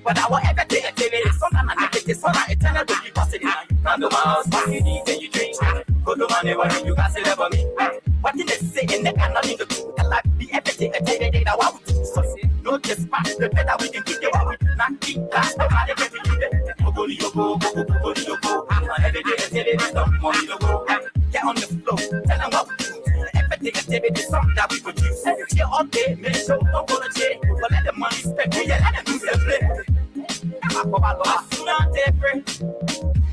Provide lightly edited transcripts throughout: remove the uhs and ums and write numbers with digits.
But I want everything I tell you. Sometimes I take it, so I eternal to be possible. Come to my house, what you eat and you drink. Go to my neighbor, you can say that for me. What did they say? And they cannot need to do. I like be everything I tell you. I want to do. So no dispatch, the better we can keep you out. Not keep that, but I never do that. Go, every day I tell you, stop money to go. Get on the floor, tell them what we do. Everything I tell you, the song that we produce. Chill all day, make sure don't go to jail. But let the money spend, we let them lose their play. I soon on different.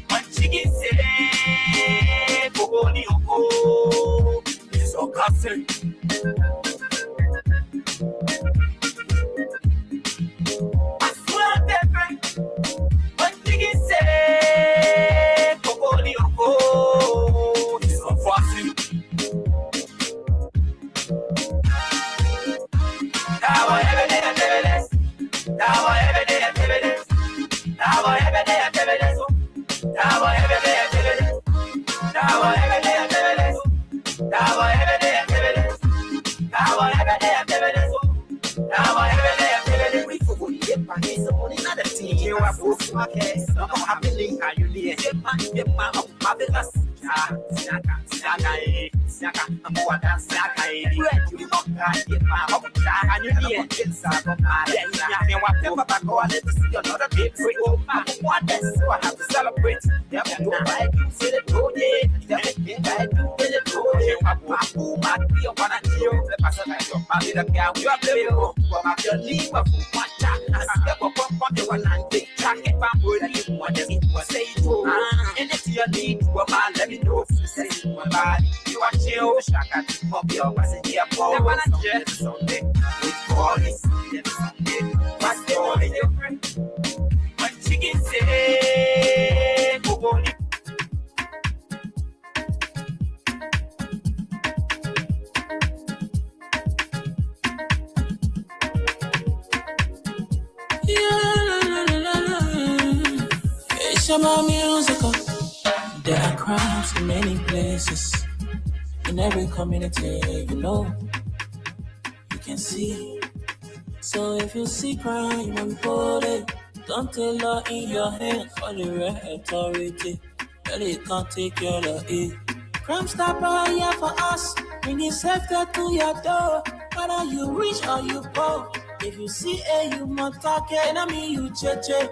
When chicken say, go, it's all gossip. I soon on different. When chicken say, go, it's all gossip. Now every day I tell you this. Now every day I tell you this. Now every day I tell you this. Now every day I tell you this. Now every day I tell you this. Now every day I tell you this. Now every day I tell you this. Now every day I tell you this. We for good get back is only another thing. You are both my case. I'm happy how you live. Get my my business. Saka, I'm more than Saka. You not get my home, and you need to get Saka. Yeah, whatever back or let us see another bit. We go back one day, so I have to celebrate. Yeah, do I do say the toad? Yeah, I do say the toad. Who might be a one and two? The person I don't have it again. You are playing for my leave of one chat. I step up on the one and take track. If I'm worried, you want to say it. And if you need to, let me know if you say my body. You are chill, shaka, pop your passenger for one and just Sunday. We call it Sunday. What's the only difference? When chicken say, go. It's about musical. There are crimes in many places. In every community, you know, you can see. So if you see crime, report it. Don't take law in your hands for the right authority. That it can't take care of it. Crime Stopper here for us, bringing safety to your door. Whether you rich or you poor, if you see a human target, enemy you cheche.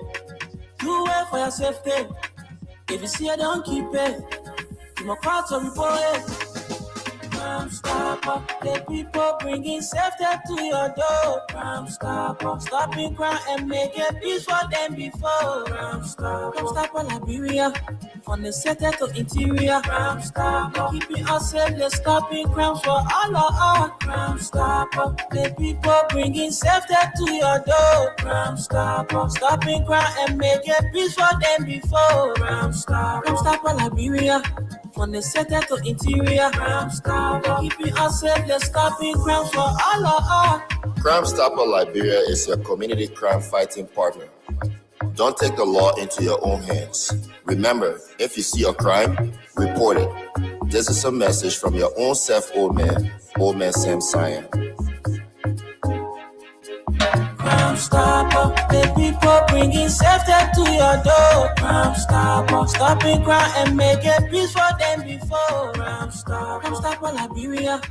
Do it for your safety. If you see it, don't keep it. You must call to report it. Crime Stopper, the people bringing safety to your door. Crime Stopper, stopping crime and making peace for them before. Crime Stopper, Liberia, from the center to interior. Crime Stopper, keeping us safe, they're stopping crimes for all of us. Crime Stopper, the people bringing safety to your door. Crime Stopper, stopping crime and making peace for them before. Crime Stopper, Liberia, from the center to interior. Crime Stopper, keeping us safe, they're stopping crimes for all of us. Crime Stopper Liberia is your community crime fighting partner. Don't take the law into your own hands. Remember, if you see a crime, report it. This is a message from your own self, Old Man Sam Cyan. Crime Stopper, the people bringing safety to your door. Crime Stopper, stopping crime and making peace for them before. Crime Stopper, Liberia,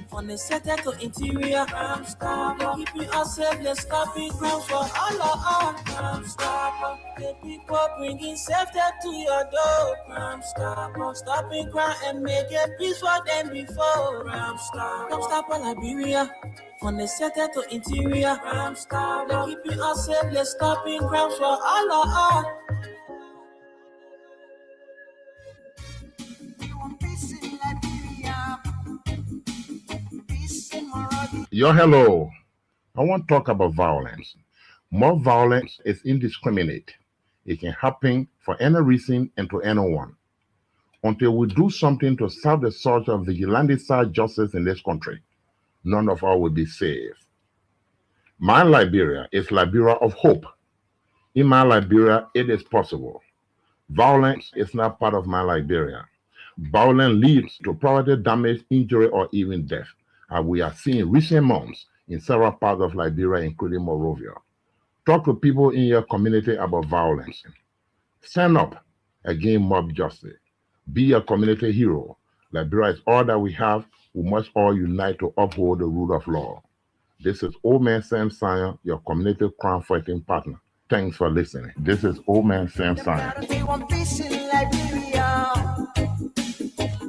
from the center to interior. Crime Stopper, keeping us safe, they're stopping crimes for all of us. Crime Stopper, the people bringing safety to your door. Crime Stopper, stopping crime and making peace for them before. Crime Stopper, Liberia, from the center to interior. Crime Stopper, keeping us safe, they're stopping crimes for all of us. Yo, hello. I want to talk about violence. More violence is indiscriminate. It can happen for any reason and to anyone. Until we do something to stop the surge of vigilante-style justice in this country, none of us will be safe. My Liberia is Liberia of hope. In my Liberia, it is possible. Violence is not part of my Liberia. Violence leads to property damage, injury, or even death, as we are seeing in recent months in several parts of Liberia, including Monrovia. Talk to people in your community about violence. Stand up against mob justice. Be a community hero. Liberia is all that we have. We must all unite to uphold the rule of law. This is Old Man Sam Sion, your community crime fighting partner. Thanks for listening. This is Old Man Sam Sion.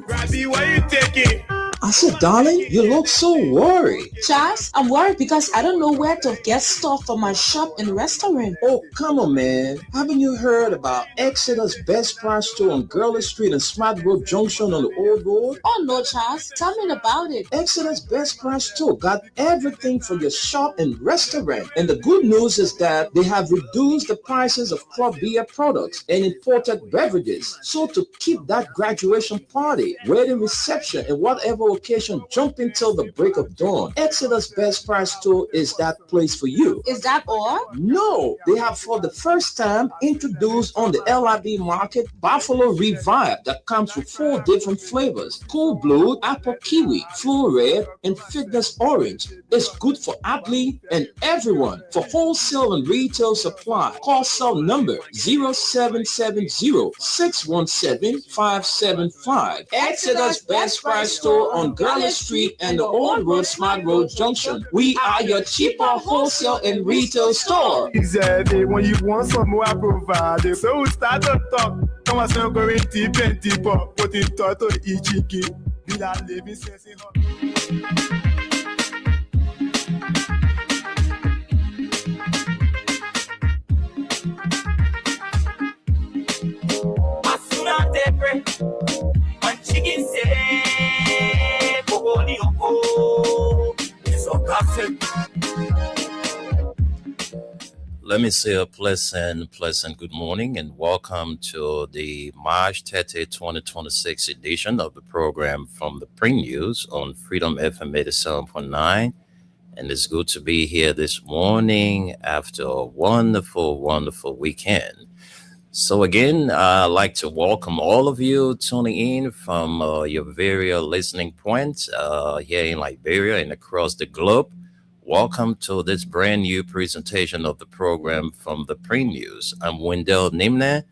Robbie, why you taking? I said, darling, you look so worried. Charles, I'm worried because I don't know where to get stuff for my shop and restaurant. Oh, come on, man. Haven't you heard about Exodus Best Price Store on Gurley Street and Smart Road Junction on the Old Road? Oh, no, Charles. Tell me about it. Exodus Best Price Store got everything for your shop and restaurant. And the good news is that they have reduced the prices of craft beer products and imported beverages. So to keep that graduation party, wedding reception, and whatever occasion jumping till the break of dawn, Exodus Best Price Store is that place for you. Is that all? No, they have for the first time introduced on the LIB market Buffalo Revive that comes with 4 different flavors: Cool Blue, Apple Kiwi, Flu Red, and Fitness Orange. It's good for athlete and everyone. For wholesale and retail supply, call cell number 0770-617-575. Exodus Best Price Store on Gurley Street and the Old Road Smart Road Junction. We are your cheaper wholesale and retail store. Exactly. When you want some more, I provide. So we start to talk. Come on, so going deep and deeper. Put it to the EGK. We are living sensing. Masuna depre. One chicken say. Let me say a pleasant good morning and welcome to the March 30, 2026 edition of the program from the Print News on Freedom FM 87.9. And it's good to be here this morning after a wonderful weekend. So again, I'd like to welcome all of you tuning in from your various listening points here in Liberia and across the globe. Welcome to this brand new presentation of the program from the Print News. I'm Wendell Nimne,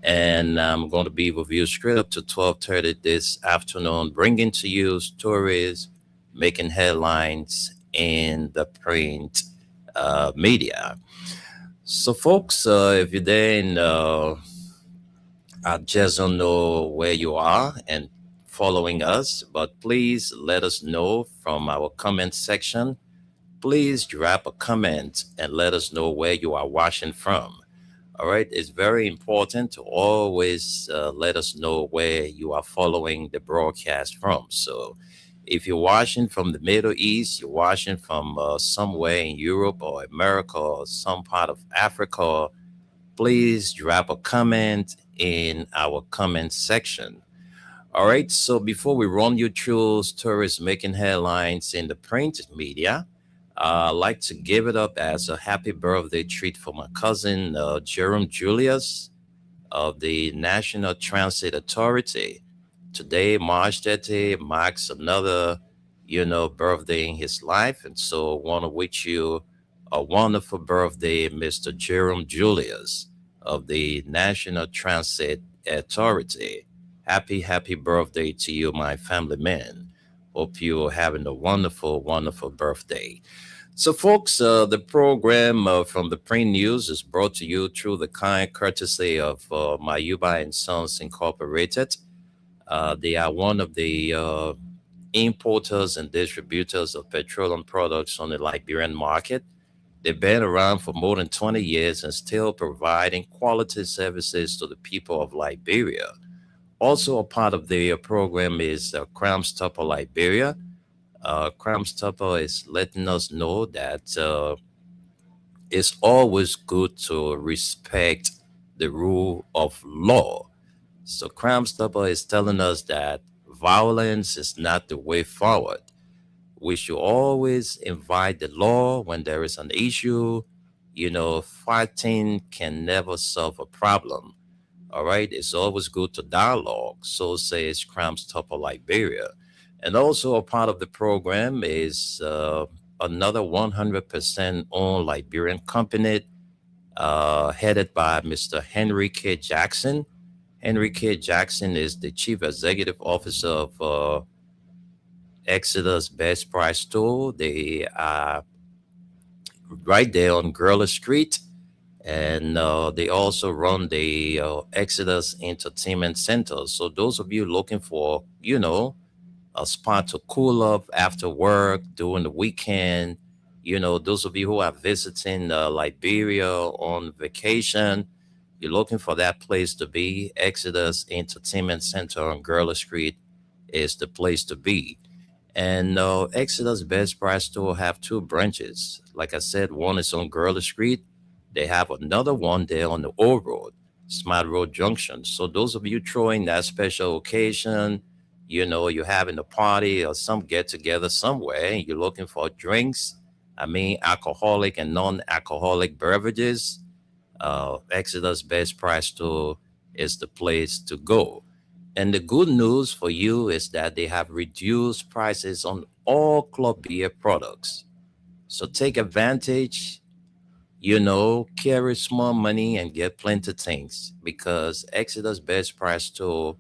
and I'm going to be with you straight up to 12:30 this afternoon, bringing to you stories making headlines in the print media. So, folks, if you're there in, I just don't know where you are and following us, but please let us know from our comment section. Please drop a comment and let us know where you are watching from. All right. It's very important to always let us know where you are following the broadcast from. So if you're watching from the Middle East, you're watching from somewhere in Europe or America or some part of Africa, please drop a comment in our comment section. All right. So before we run you through stories making headlines in the print media, I'd like to give it up as a happy birthday treat for my cousin, Jerome Julius of the National Transit Authority. Today, March 30, marks another, birthday in his life. And so I want to wish you a wonderful birthday, Mr. Jerome Julius of the National Transit Authority. Happy birthday to you, my family man. Hope you're having a wonderful birthday. So, folks, the program from the Print News is brought to you through the kind courtesy of Mayuba and Sons Incorporated. They are one of the importers and distributors of petroleum products on the Liberian market. They've been around for more than 20 years and still providing quality services to the people of Liberia. Also, a part of the program is Crime Stopper Liberia. Crime Stopper is letting us know that it's always good to respect the rule of law. So Crime Stopper is telling us that violence is not the way forward. We should always invite the law when there is an issue. Fighting can never solve a problem. All right, it's always good to dialogue. So says Crime Stopper Liberia. And also a part of the program is another 100% owned Liberian company headed by Mr. Henry K. Jackson. Henry K. Jackson is the Chief Executive Officer of Exodus Best Price Store. They are right there on Gurley Street, and they also run the Exodus Entertainment Center. So those of you looking for, a spot to cool up after work during the weekend, those of you who are visiting Liberia on vacation, you're looking for that place to be. Exodus Entertainment Center on Gurley Street is the place to be. And Exodus Best Price Store have two branches. Like I said, one is on Gurley Street. They have another one there on the Old Road, Smart Road Junction. So those of you throwing that special occasion, you're having a party or some get together somewhere, and you're looking for drinks, alcoholic and non-alcoholic beverages, Exodus Best Price Store is the place to go. And the good news for you is that they have reduced prices on all Club Beer products. So take advantage, carry small money and get plenty of things, because Exodus Best Price Store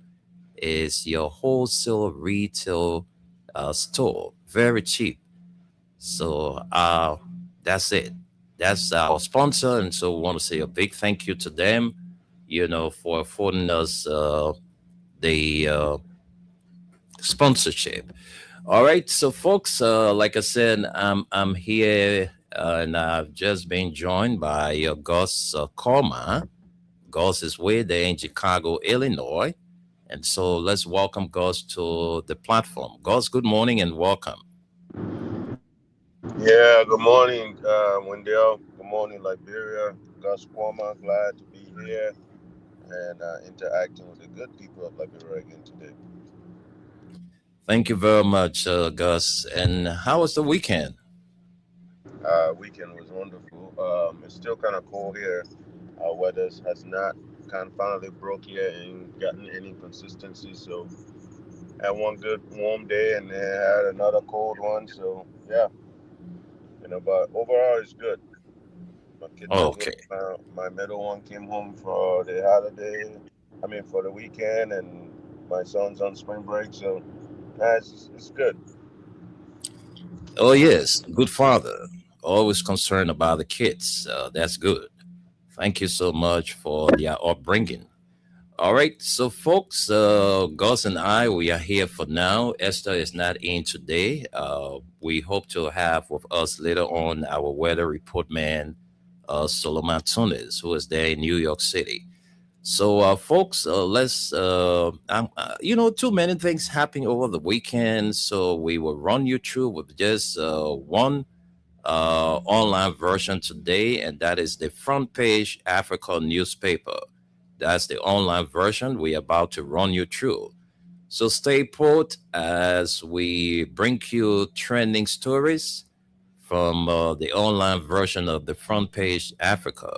is your wholesale retail store, very cheap. So that's it. That's our sponsor. And so we want to say a big thank you to them, for affording us the sponsorship. All right, so folks, like I said, I'm here and I've just been joined by Gus Corma. Gus is way there in Chicago, Illinois, and so let's welcome Gus to the platform. Gus, good morning and welcome. Yeah, good morning, Wendell. Good morning, Liberia. Gus Corma, glad to be here and interacting with the good people of Liberia again today. Thank you very much, Gus. And how was the weekend? Weekend was wonderful. It's still kind of cold here. Our weather has not kind of finally broke yet and gotten any consistency. So had one good warm day and then had another cold one. So yeah, but overall it's good. My kids Okay. my middle one came home for the holiday. For the weekend, and my son's on spring break. So it's good. Oh, yes. Good father. Always concerned about the kids. That's good. Thank you so much for their upbringing. All right. So, folks, Gus and I, we are here for now. Esther is not in today. We hope to have with us later on our weather report man, Solomon Tunis, who is there in New York City. So, folks, let's, too many things happening over the weekend. So we will run you through with just one online version today, and that is the Front Page Africa newspaper. That's the online version we're about to run you through. So stay put as we bring you trending stories from the online version of the Front Page Africa.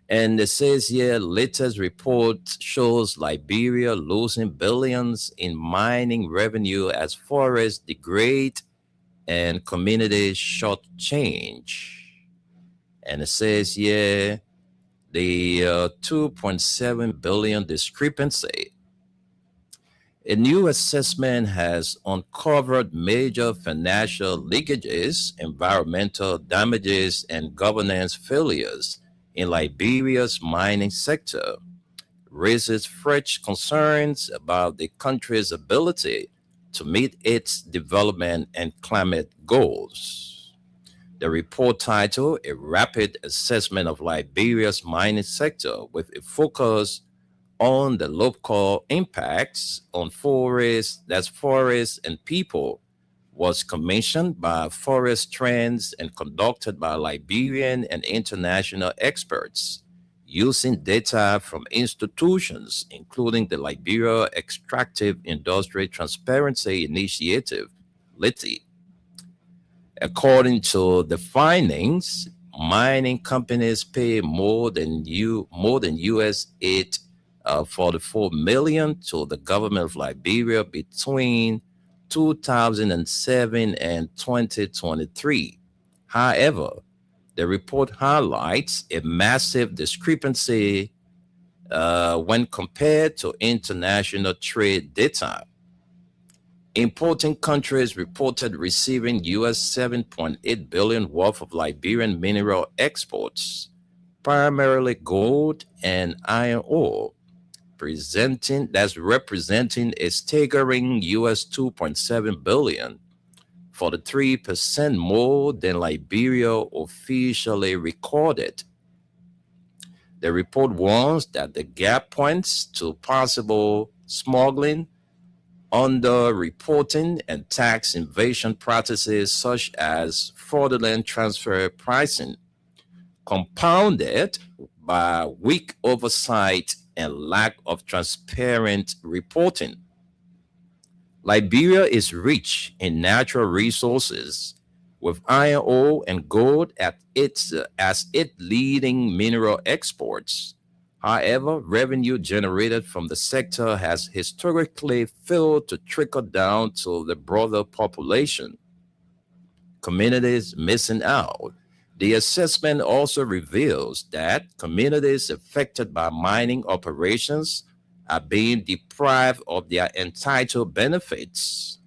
And it says here, latest report shows Liberia losing billions in mining revenue as forests degrade and communities shortchange. And it says here, the 2.7 billion discrepancy. A new assessment has uncovered major financial leakages, environmental damages, and governance failures in Liberia's mining sector, raises fresh concerns about the country's ability to meet its development and climate goals. The report titled, A Rapid Assessment of Liberia's Mining Sector with a Focus on the Local Impacts on Forests and People, was commissioned by Forest Trends and conducted by Liberian and international experts using data from institutions, including the Liberia Extractive Industry Transparency Initiative, LITI. According to the findings, mining companies pay more than US $844 million to the government of Liberia between 2007 and 2023. However, The report highlights a massive discrepancy when compared to international trade data. Importing countries reported receiving US 7.8 billion worth of Liberian mineral exports, primarily gold and iron ore, representing a staggering US 2.7 billion, 43% more than Liberia officially recorded. The report warns that the gap points to possible smuggling, underreporting, and tax evasion practices such as fraudulent transfer pricing, compounded by weak oversight and lack of transparent reporting. Liberia is rich in natural resources, with iron ore and gold as its leading mineral exports. However, revenue generated from the sector has historically failed to trickle down to the broader population. Communities missing out. The assessment also reveals that communities affected by mining operations are being deprived of their entitled benefits.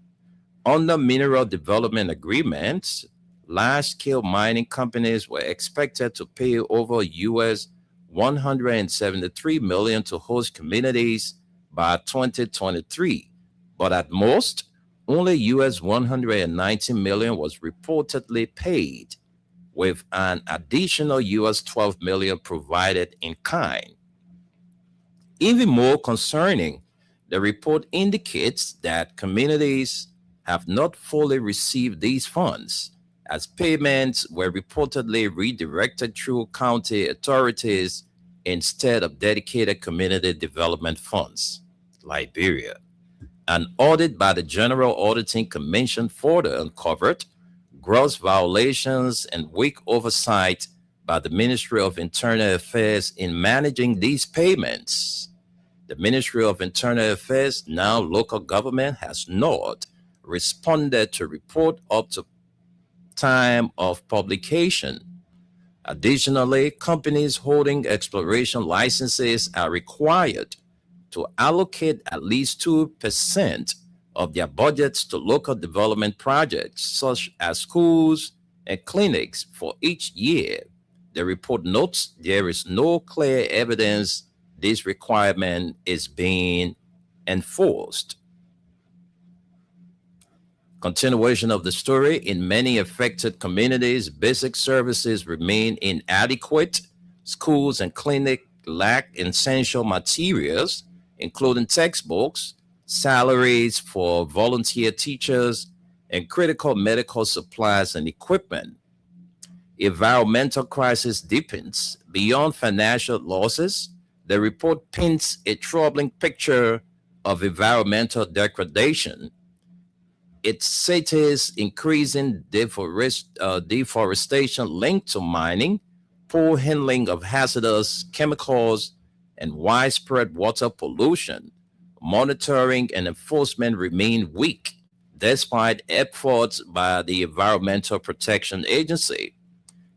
Under mineral development agreements, large-scale mining companies were expected to pay over US $173 million to host communities by 2023, but at most, only US $190 million was reportedly paid, with an additional US $12 million provided in kind. Even more concerning, the report indicates that communities have not fully received these funds, as payments were reportedly redirected through county authorities instead of dedicated community development funds. Liberia. An audit by the General Auditing Commission further uncovered gross violations and weak oversight by the Ministry of Internal Affairs in managing these payments. The Ministry of Internal Affairs, now local government, has not responded to report up to time of publication. Additionally, companies holding exploration licenses are required to allocate at least 2% of their budgets to local development projects, such as schools and clinics, for each year. The report notes there is no clear evidence this requirement is being enforced. Continuation of the story. In many affected communities, basic services remain inadequate. Schools and clinics lack essential materials, including textbooks, salaries for volunteer teachers, and critical medical supplies and equipment. Environmental crisis deepens. Beyond financial losses, the report paints a troubling picture of environmental degradation. It cites increasing deforestation linked to mining, poor handling of hazardous chemicals, and widespread water pollution. Monitoring and enforcement remain weak, despite efforts by the Environmental Protection Agency.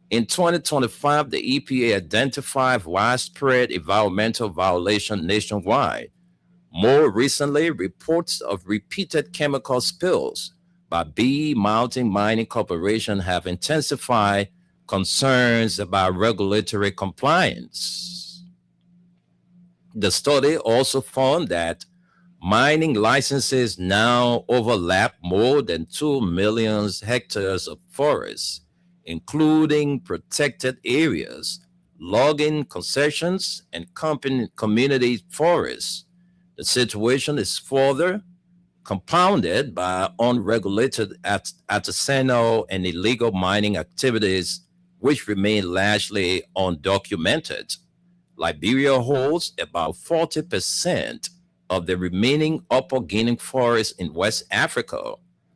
In 2025, the EPA identified widespread environmental violation nationwide. More recently, reports of repeated chemical spills by Bee Mountain Mining Corporation have intensified concerns about regulatory compliance. The study also found that mining licenses now overlap more than 2 million hectares of forests, including protected areas, logging concessions, and community forests. The situation is further compounded by unregulated artisanal and illegal mining activities, which remain largely undocumented. Liberia holds about 40% of the remaining Upper Guinea forest in West Africa.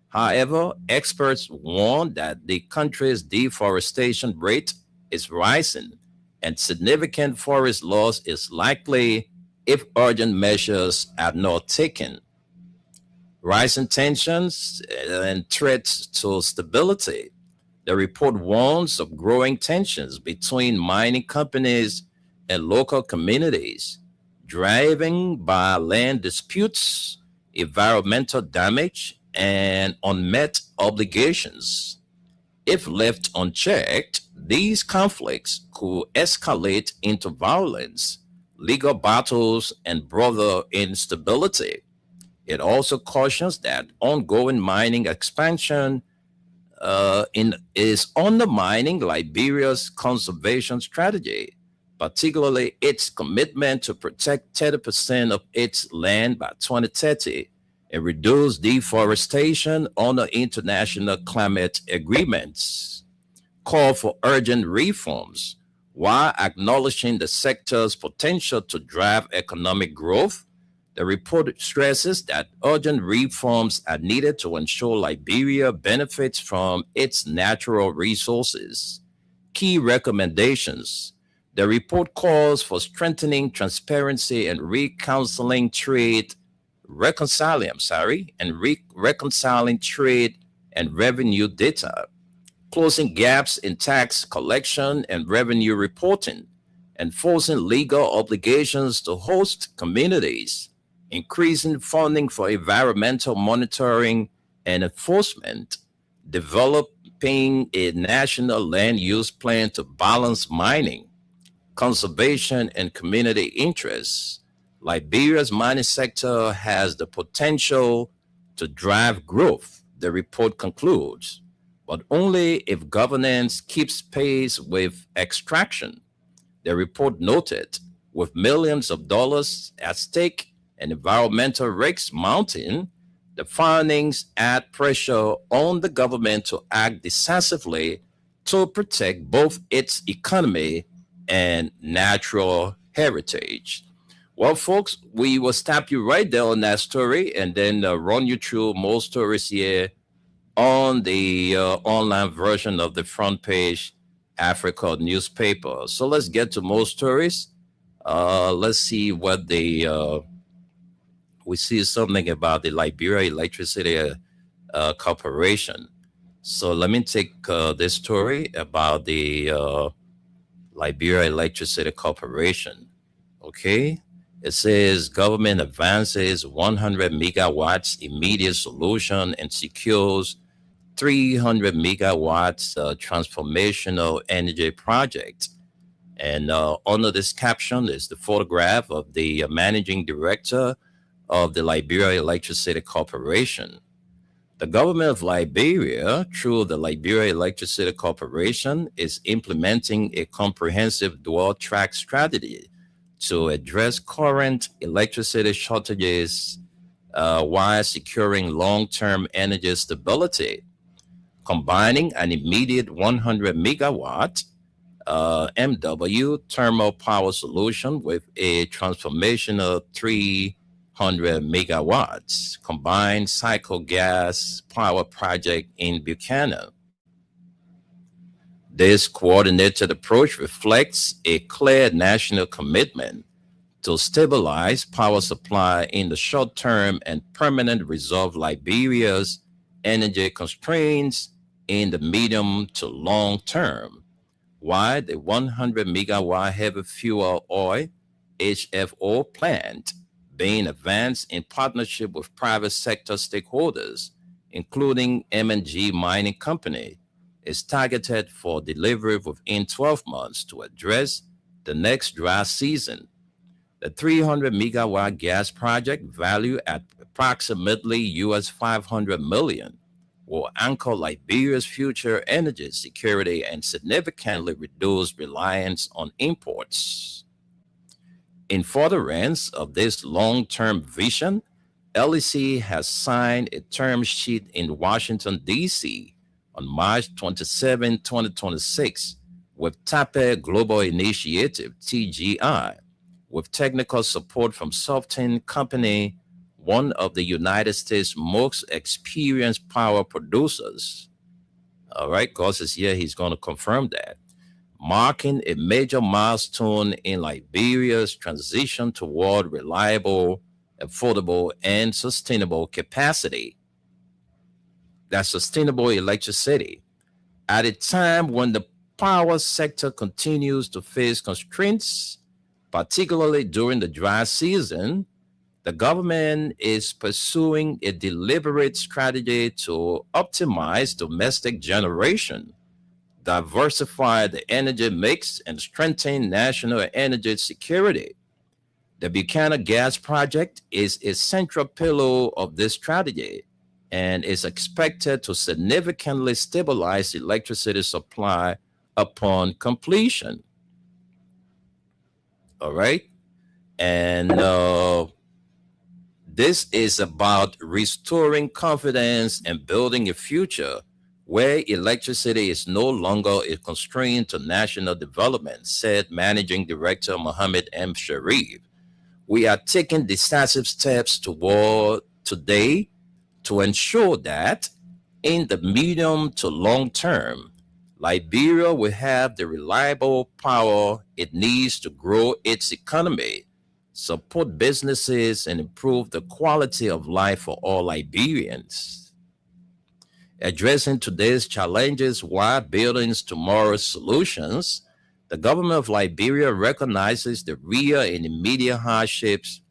However, experts warn that the country's deforestation rate is rising and significant forest loss is likely if urgent measures are not taken. Rising tensions and threats to stability. The report warns of growing tensions between mining companies and local communities, driven by land disputes, environmental damage, and unmet obligations. If left unchecked, these conflicts could escalate into violence, legal battles, and broader instability. It also cautions that ongoing mining expansion is undermining Liberia's conservation strategy, particularly its commitment to protect 30% of its land by 2030 and reduce deforestation under international climate agreements. Call for urgent reforms while acknowledging the sector's potential to drive economic growth. The report stresses that urgent reforms are needed to ensure Liberia benefits from its natural resources. Key recommendations. The report calls for strengthening transparency and reconciling trade and revenue data, closing gaps in tax collection and revenue reporting, enforcing legal obligations to host communities, increasing funding for environmental monitoring and enforcement, developing a national land use plan to balance mining, conservation, and community interests. Liberia's mining sector has the potential to drive growth, the report concludes, but only if governance keeps pace with extraction. The report noted, with millions of dollars at stake and environmental risks mounting, the findings add pressure on the government to act decisively to protect both its economy and natural heritage. Well, folks, we will stop you right there on that story and then run you through more stories here on the online version of the Front Page Africa newspaper. So let's get to more stories. Let's see what we see something about the Liberia Electricity Corporation. So let me take this story about the Liberia Electricity Corporation. Okay. It says government advances 100 megawatts immediate solution and secures 300 megawatts transformational energy project. And under this caption is the photograph of the managing director of the Liberia Electricity Corporation. The government of Liberia, through the Liberia Electricity Corporation, is implementing a comprehensive dual-track strategy to address current electricity shortages while securing long-term energy stability, combining an immediate 100 megawatt MW thermal power solution with a transformational 300 megawatts combined cycle gas power project in Buchanan. This coordinated approach reflects a clear national commitment to stabilize power supply in the short term and permanently resolve Liberia's energy constraints in the medium to long term. While the 100 megawatt heavy fuel oil HFO plant being advanced in partnership with private sector stakeholders, including M&G Mining Company, is targeted for delivery within 12 months to address the next dry season. The 300 megawatt gas project, valued at approximately US $500 million, will anchor Liberia's future energy security and significantly reduce reliance on imports. In furtherance of this long-term vision, LEC has signed a term sheet in Washington, D.C. on March 27, 2026, with TAPE Global Initiative, TGI, with technical support from Softin Company, one of the United States' most experienced power producers. All right, Gus is here, he's going to confirm that. Marking a major milestone in Liberia's transition toward reliable, affordable, and sustainable capacity. That's sustainable electricity. At a time when the power sector continues to face constraints, particularly during the dry season, the government is pursuing a deliberate strategy to optimize domestic generation, diversify the energy mix, and strengthen national energy security. The Buchanan Gas Project is a central pillar of this strategy and is expected to significantly stabilize electricity supply upon completion. All right. And this is about restoring confidence and building a future where electricity is no longer a constraint to national development, said Managing Director Mohammed M. Sharif. We are taking decisive steps toward today to ensure that in the medium to long term, Liberia will have the reliable power it needs to grow its economy, support businesses, and improve the quality of life for all Liberians. Addressing today's challenges while building tomorrow's solutions, the government of Liberia recognizes the real and immediate hardships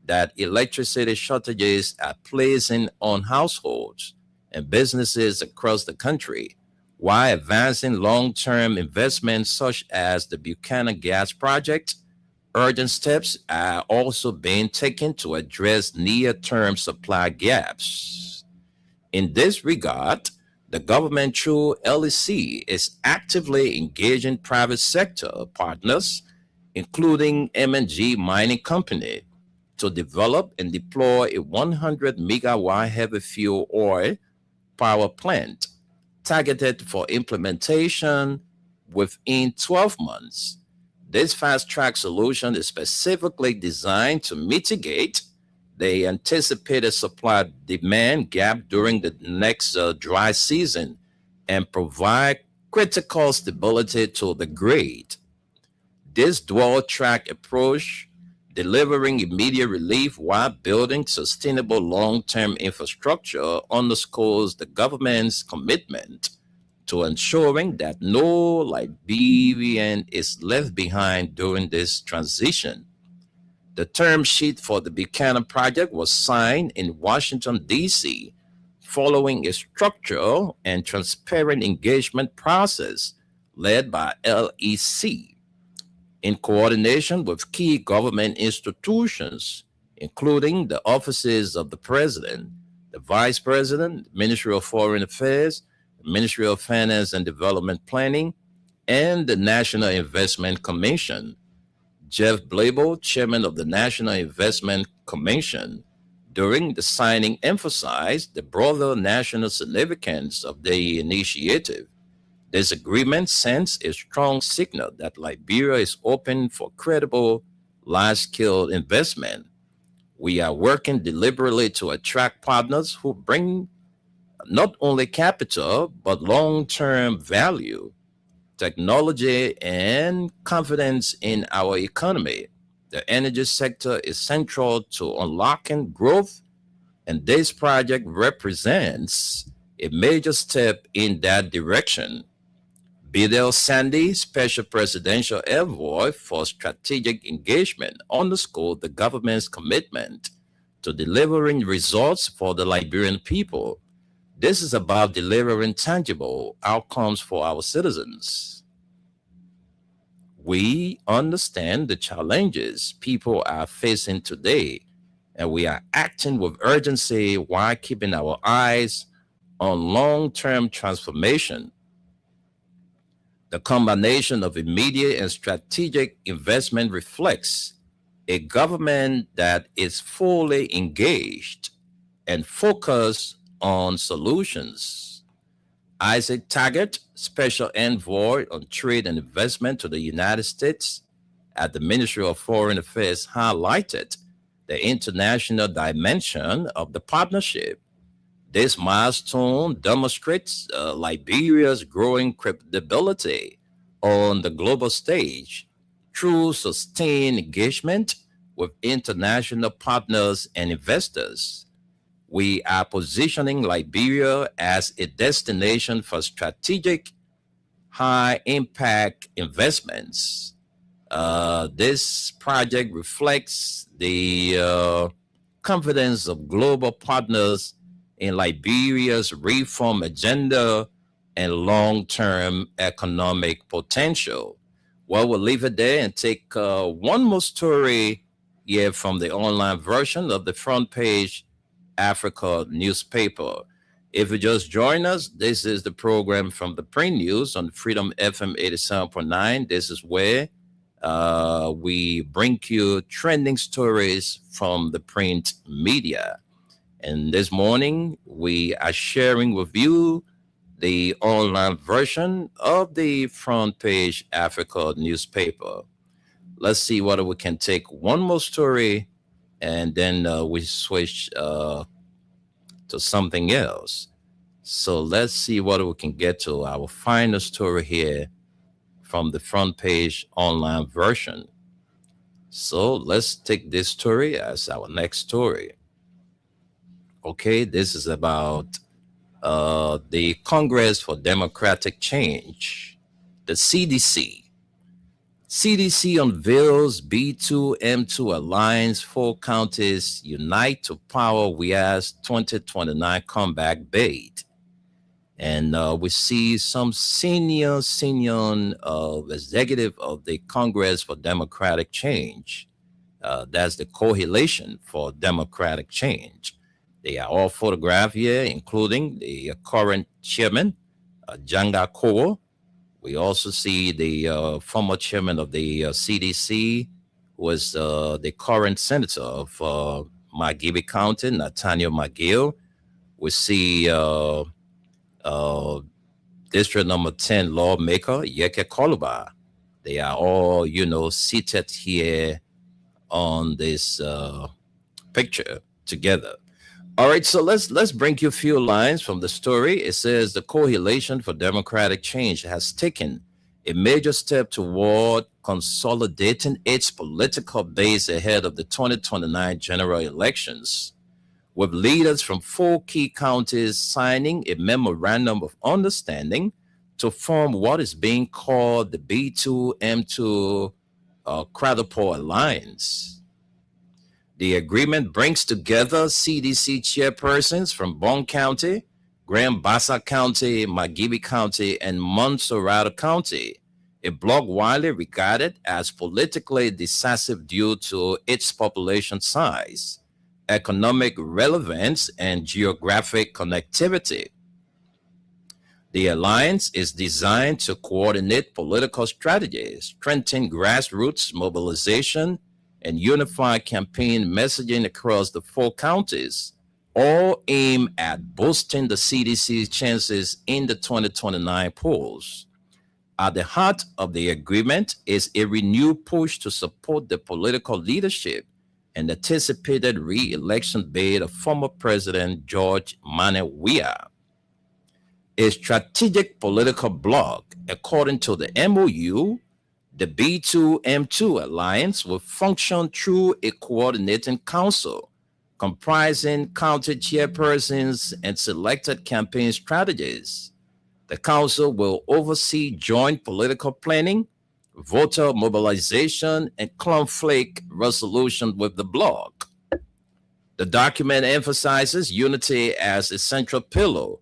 that electricity shortages are placing on households and businesses across the country, while advancing long-term investments such as the Buchanan Gas Project. Urgent steps are also being taken to address near-term supply gaps. In this regard, the government through LEC is actively engaging private sector partners, including M&G Mining Company, to develop and deploy a 100 megawatt heavy fuel oil power plant targeted for implementation within 12 months. This fast-track solution is specifically designed to mitigate the anticipated supply-demand gap during the next dry season and provide critical stability to the grid. This dual-track approach, delivering immediate relief while building sustainable long-term infrastructure, underscores the government's commitment to ensuring that no Liberian is left behind during this transition. The term sheet for the Buchanan Project was signed in Washington, D.C., following a structured and transparent engagement process led by LEC, in coordination with key government institutions, including the offices of the President, the Vice President, the Ministry of Foreign Affairs, the Ministry of Finance and Development Planning, and the National Investment Commission. Jeff Blable, chairman of the National Investment Commission, during the signing emphasized the broader national significance of the initiative. This agreement sends a strong signal that Liberia is open for credible, large-scale investment. We are working deliberately to attract partners who bring not only capital, but long-term value, technology, and confidence in our economy. The energy sector is central to unlocking growth, and this project represents a major step in that direction. Bidel Sandy, Special Presidential Envoy for Strategic Engagement, underscored the government's commitment to delivering results for the Liberian people. This is about delivering tangible outcomes for our citizens. We understand the challenges people are facing today, and we are acting with urgency while keeping our eyes on long-term transformation. The combination of immediate and strategic investment reflects a government that is fully engaged and focused on solutions. Isaac Taggart, Special Envoy on Trade and Investment to the United States at the Ministry of Foreign Affairs, highlighted the international dimension of the partnership. This milestone demonstrates Liberia's growing credibility on the global stage through sustained engagement with international partners and investors. We are positioning Liberia as a destination for strategic high impact investments. This project reflects the confidence of global partners in Liberia's reform agenda and long-term economic potential. Well, we'll leave it there and take one more story here from the online version of the Front Page Africa newspaper. If you just join us, this is the program from the Print News on Freedom FM 87.9. This is where we bring you trending stories from the print media. And this morning, we are sharing with you the online version of the Front Page Africa newspaper. Let's see whether we can take one more story and then we switch to something else. So let's see whether we can get to our final story here from the Front Page online version. So let's take this story as our next story. Okay, this is about the Congress for Democratic Change, the CDC. CDC unveils B2M2 Alliance, 4 counties unite to power WIA's 2029 comeback bid. And we see some senior executive of the Congress for Democratic Change. That's the Coalition for Democratic Change. They are all photographed here, including the current chairman, Janga Kowo. We also see the former chairman of the CDC, who was the current senator of Magibi County, Nathaniel McGill. We see District number 10 lawmaker, Yeke Koluba. They are all, seated here on this picture together. All right, so let's bring you a few lines from the story. It says the Coalition for Democratic Change has taken a major step toward consolidating its political base ahead of the 2029 general elections, with leaders from 4 key counties signing a memorandum of understanding to form what is being called the B2M2 Credible Alliance. The agreement brings together CDC chairpersons from Bong County, Grand Bassa County, Magibi County, and Montserrat County, a bloc widely regarded as politically decisive due to its population size, economic relevance, and geographic connectivity. The alliance is designed to coordinate political strategies, strengthen grassroots mobilization, and unify campaign messaging across the 4 counties, all aimed at boosting the CDC's chances in the 2029 polls. At the heart of the agreement is a renewed push to support the political leadership and anticipated re-election bid of former President George Manneh Weah. A strategic political bloc, according to the MOU, the B2M2 Alliance will function through a coordinating council comprising county chairpersons and selected campaign strategies. The council will oversee joint political planning, voter mobilization, and conflict resolution with the bloc. The document emphasizes unity as a central pillar,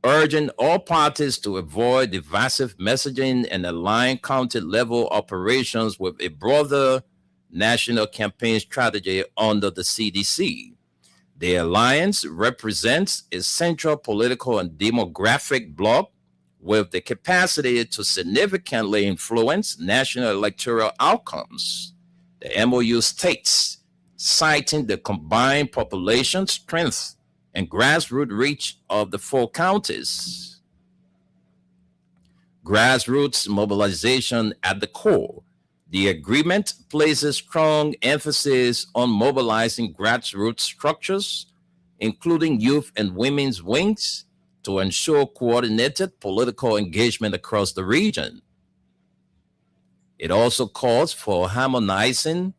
urging all parties to avoid divisive messaging and align county-level operations with a broader national campaign strategy under the CDC. The alliance represents a central political and demographic bloc with the capacity to significantly influence national electoral outcomes. The MOU states, citing the combined population strength and grassroots reach of the 4 counties. Grassroots mobilization at the core. The agreement places strong emphasis on mobilizing grassroots structures, including youth and women's wings, to ensure coordinated political engagement across the region. It also calls for harmonizing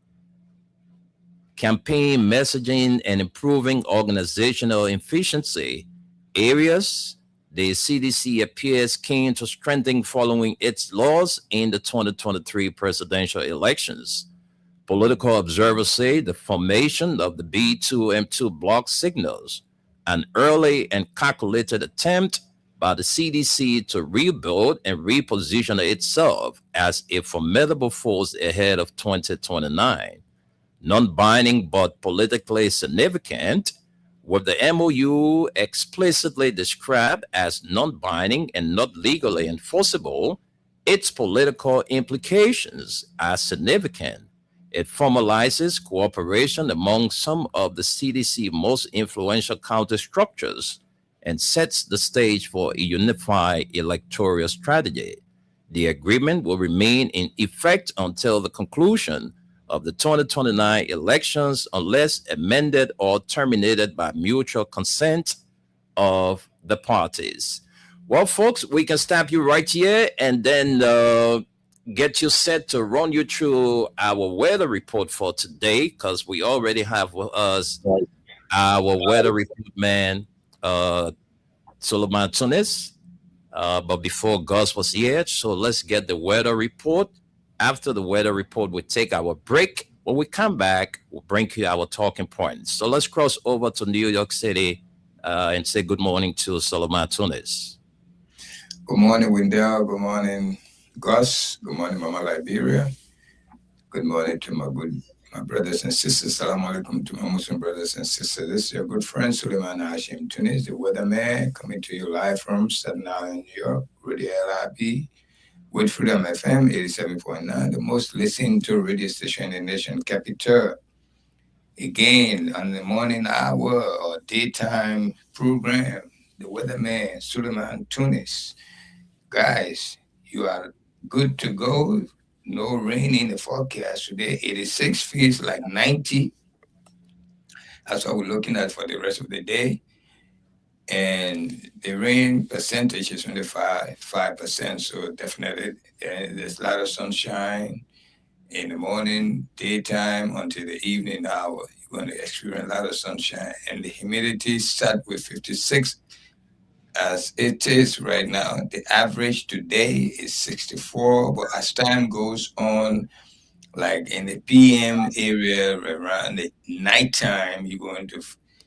campaign messaging and improving organizational efficiency, areas The CDC appears keen to strengthen following its laws in the 2023 presidential elections. Political observers say the formation of the B2M2 block signals an early and calculated attempt by the CDC to rebuild and reposition itself as a formidable force ahead of 2029. Non-binding but politically significant, with the MOU explicitly described as non-binding and not legally enforceable, its political implications are significant. It formalizes cooperation among some of the CDC's most influential county structures and sets the stage for a unified electoral strategy. The agreement will remain in effect until the conclusion of the 2029 elections unless amended or terminated by mutual consent of the parties. Well, folks, we can stop you right here and then get you set to run you through our weather report for today, because we already have with us our weather report man, Solomon Tunis. But before Gus was here, so let's get the weather report. After the weather report, we take our break. When we come back, we'll bring you our talking points. So let's cross over to New York City and say good morning to Solomon Tunis. Good morning, Wendell. Good morning, Gus. Good morning, Mama Liberia. Good morning to my brothers and sisters. Salam alaikum to my Muslim brothers and sisters. This is your good friend Suleiman Hashim Tunis, the weatherman, coming to you live from Staten Island, New York, Radio LIB, with Freedom FM 87.9, the most listened to radio station in the nation capital. Again, on the morning hour or daytime program, the weatherman Suleiman Tunis. Guys, you are good to go. No rain in the forecast today. 86 feels like 90. That's what we're looking at for the rest of the day. And the rain percentage is only 5%. So definitely there's a lot of sunshine in the morning, daytime, until the evening hour. You're going to experience a lot of sunshine. And the humidity start with 56. As it is right now, the average today is 64, but as time goes on, like in the PM area, around the nighttime, you're going to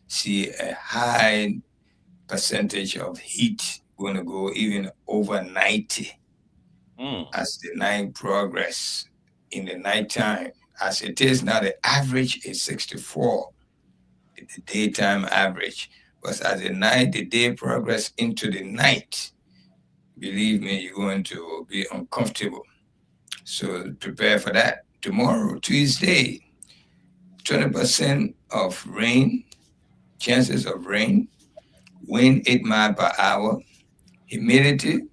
see a high percentage of heat going to go even over 90 as the night progress in the nighttime. As it is now, the average is 64, the daytime average. But as the day progress into the night, believe me, you're going to be uncomfortable. So prepare for that. Tomorrow, Tuesday, 20% of rain, chances of rain, wind 8 miles per hour, humidity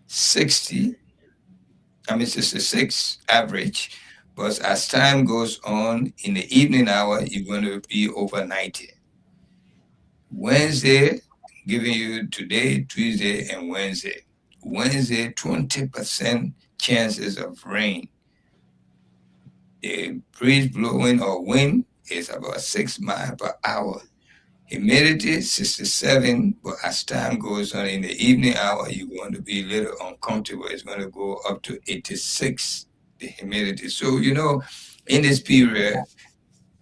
66 average. But as time goes on, in the evening hour, you're going to be over 90. Wednesday, giving you today, Tuesday, and Wednesday. Wednesday, 20% chances of rain. The breeze blowing or wind is about 6 miles per hour. Humidity, 67, but as time goes on in the evening hour, you're going to be a little uncomfortable. It's going to go up to 86, the humidity. So, in this period,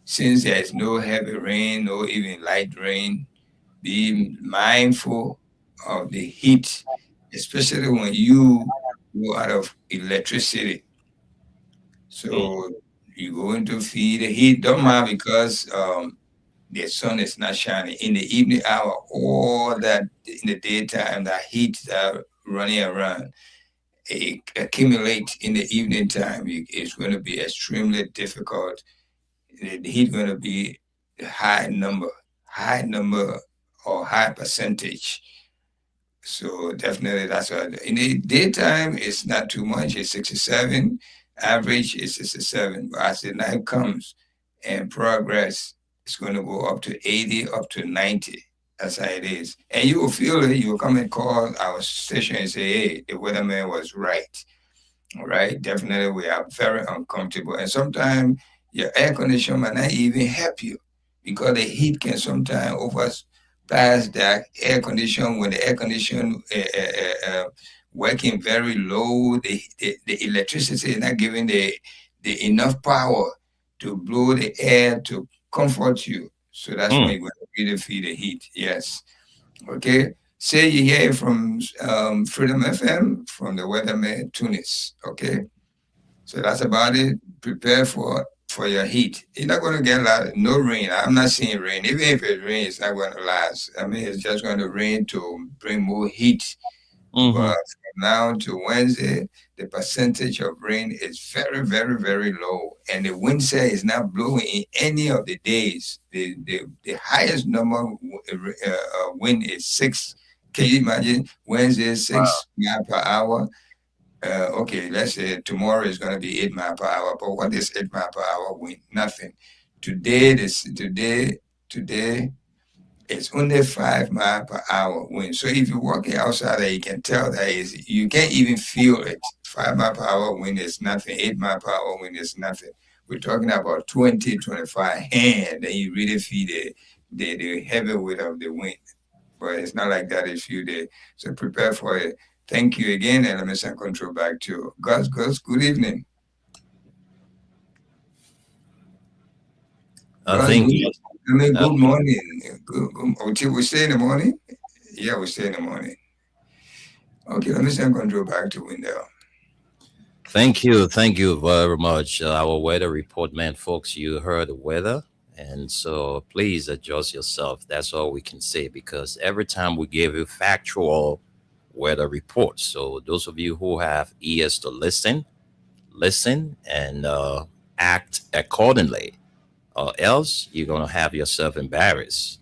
since there's no heavy rain, no even light rain, be mindful of the heat, especially when you go out of electricity. So you're going to feel the heat. Don't mind because the sun is not shining. In the evening hour, all that in the daytime, that heat running around, it accumulates in the evening time. It's going to be extremely difficult. The heat going to be a high number or high percentage. So definitely that's what. In the daytime, it's not too much. It's 67. Average is 67. But as the night comes and progress, it's going to go up to 80, up to 90. That's how it is. And you will feel it. You will come and call our station and say, hey, the weatherman was right. All right? Definitely, we are very uncomfortable. And sometimes your air conditioner might not even help you because the heat can sometimes past the air condition. When the air condition working very low, the electricity is not giving the enough power to blow the air to comfort you. So that's when you're going to really feel the heat. Yes. Okay. Say you hear it from Freedom FM, from the weatherman Tunis. Okay. So that's about it. Prepare for your heat. It's not going to get no rain. I'm not seeing rain. Even if it rains, it's not going to last. I mean, it's just going to rain to bring more heat. But from now to Wednesday, the percentage of rain is very, very, very low. And the wind cell is not blowing in any of the days. The highest number wind is 6. Can you imagine? Wednesday, 6 miles per hour. Okay, let's say tomorrow is going to be 8 miles per hour. But what is 8 miles per hour wind? Nothing. Today, it's only 5 miles per hour wind. So if you're walking outside there, you can tell that you can't even feel it. 5 miles per hour wind is nothing. 8 miles per hour wind is nothing. We're talking about 20, 25 hand, and you really feel the heavy weight of the wind. But it's not like that if you're there. So prepare for it. Thank you again, and let me send control back to you. Gus, good evening. Good morning. Good. We stay in the morning? Yeah, we stay in the morning. Okay, let me send control back to Wendell. Thank you very much. Our weather report, man, folks, you heard the weather. And so please adjust yourself. That's all we can say, because every time we give you factual weather reports. So those of you who have ears to listen and act accordingly, or else you're going to have yourself embarrassed.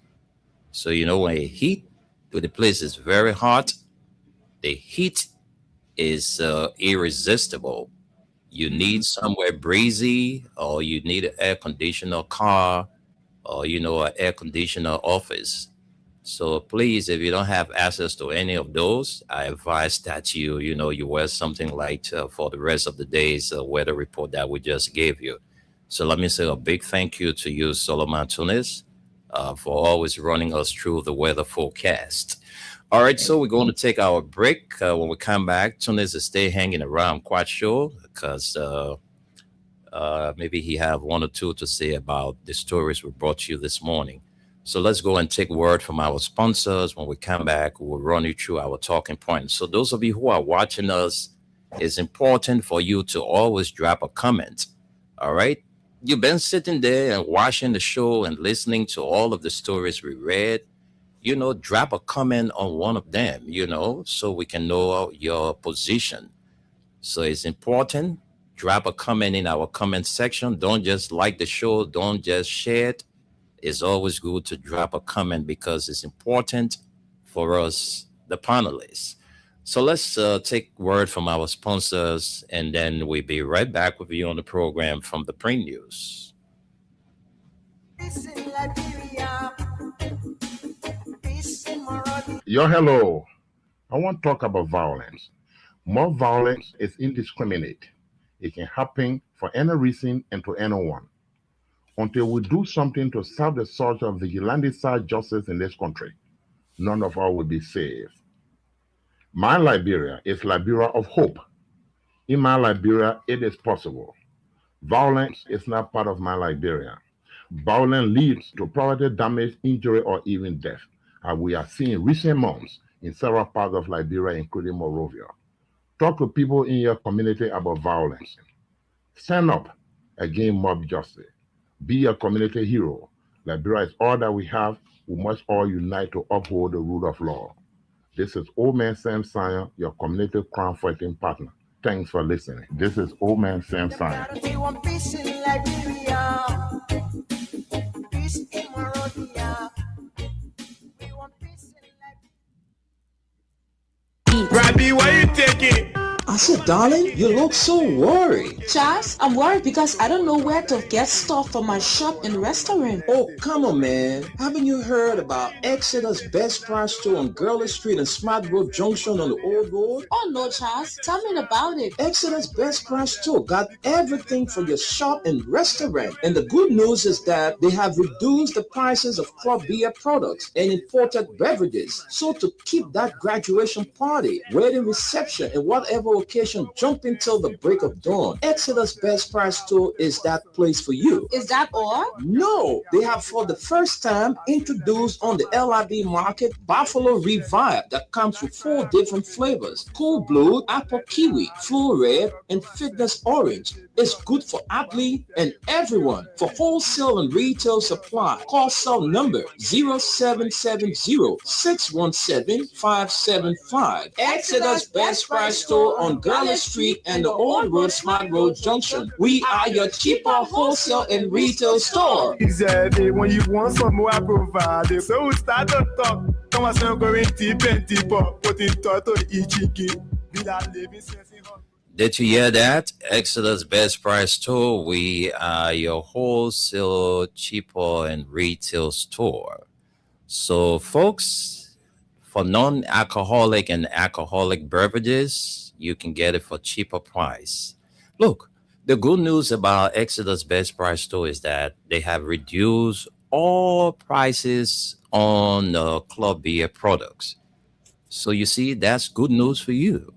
So, when heat to the place is very hot, the heat is irresistible. You need somewhere breezy, or you need an air conditioner car, or, an air conditioner office. So please, if you don't have access to any of those, I advise that you wear something light for the rest of the day's weather report that we just gave you. So let me say a big thank you to you, Solomon Tunis, for always running us through the weather forecast. All right, so we're going to take our break. When we come back, Tunis is stay hanging around, quite sure, because maybe he have one or two to say about the stories we brought you this morning. So let's go and take word from our sponsors. When we come back, we'll run you through our talking points. So those of you who are watching us, it's important for you to always drop a comment. All right. You've been sitting there and watching the show and listening to all of the stories we read. Drop a comment on one of them, so we can know your position. So it's important. Drop a comment in our comment section. Don't just like the show. Don't just share it. It's always good to drop a comment, because it's important for us, the panelists. So let's take word from our sponsors, and then we'll be right back with you on the program from the Print News. Hello. I want to talk about violence. More violence is indiscriminate. It can happen for any reason and to anyone. Until we do something to serve the source of vigilante-side justice in this country, none of us will be saved. My Liberia is Liberia of hope. In my Liberia, it is possible. Violence is not part of my Liberia. Violence leads to property damage, injury, or even death, as we are seeing recent months in several parts of Liberia, including Monrovia. Talk to people in your community about violence. Stand up against mob justice. Be a community hero. Liberia is all that we have. We must all unite to uphold the rule of law. This is Old Man Sam Sanya, your community crime fighting partner. Thanks for listening. This is Old Man Sam Sanya. Robbie, why you taking? I said, darling, you look so worried. Charles, I'm worried because I don't know where to get stuff for my shop and restaurant. Oh, come on, man. Haven't you heard about Exeter's Best Price Store on Gurley Street and Smart Road Junction on the Old Road? Oh no, Charles, tell me about it. Exeter's Best Price Store got everything for your shop and restaurant. And the good news is that they have reduced the prices of crop beer products and imported beverages. So to keep that graduation party, wedding reception, and whatever occasion jumping till the break of dawn, Exeter's Best Price Store is that place for you. Is that all? No, they have for the first time introduced on the LIB market Buffalo Revive that comes with 4 different flavors: Cool Blue, Apple Kiwi, Flow Red, and Fitness Orange. It's good for athlete and everyone. For wholesale and retail supply, call cell number 0770-617-575. Exeter's Best Price Store on Gurley Street and the Old Road Smart Road Junction. We are your cheaper wholesale and retail store. Exactly. When you want some more, I provide it. So we start to talk. Come on, going deep and deeper. Put it to each living sense. Did you hear that? Exeter's Best Price Store. We are your wholesale, cheaper, and retail store. So, folks, for non-alcoholic and alcoholic beverages, you can get it for cheaper price. Look, the good news about Exeter's Best Price Store is that they have reduced all prices on club beer products. So you see, that's good news for you.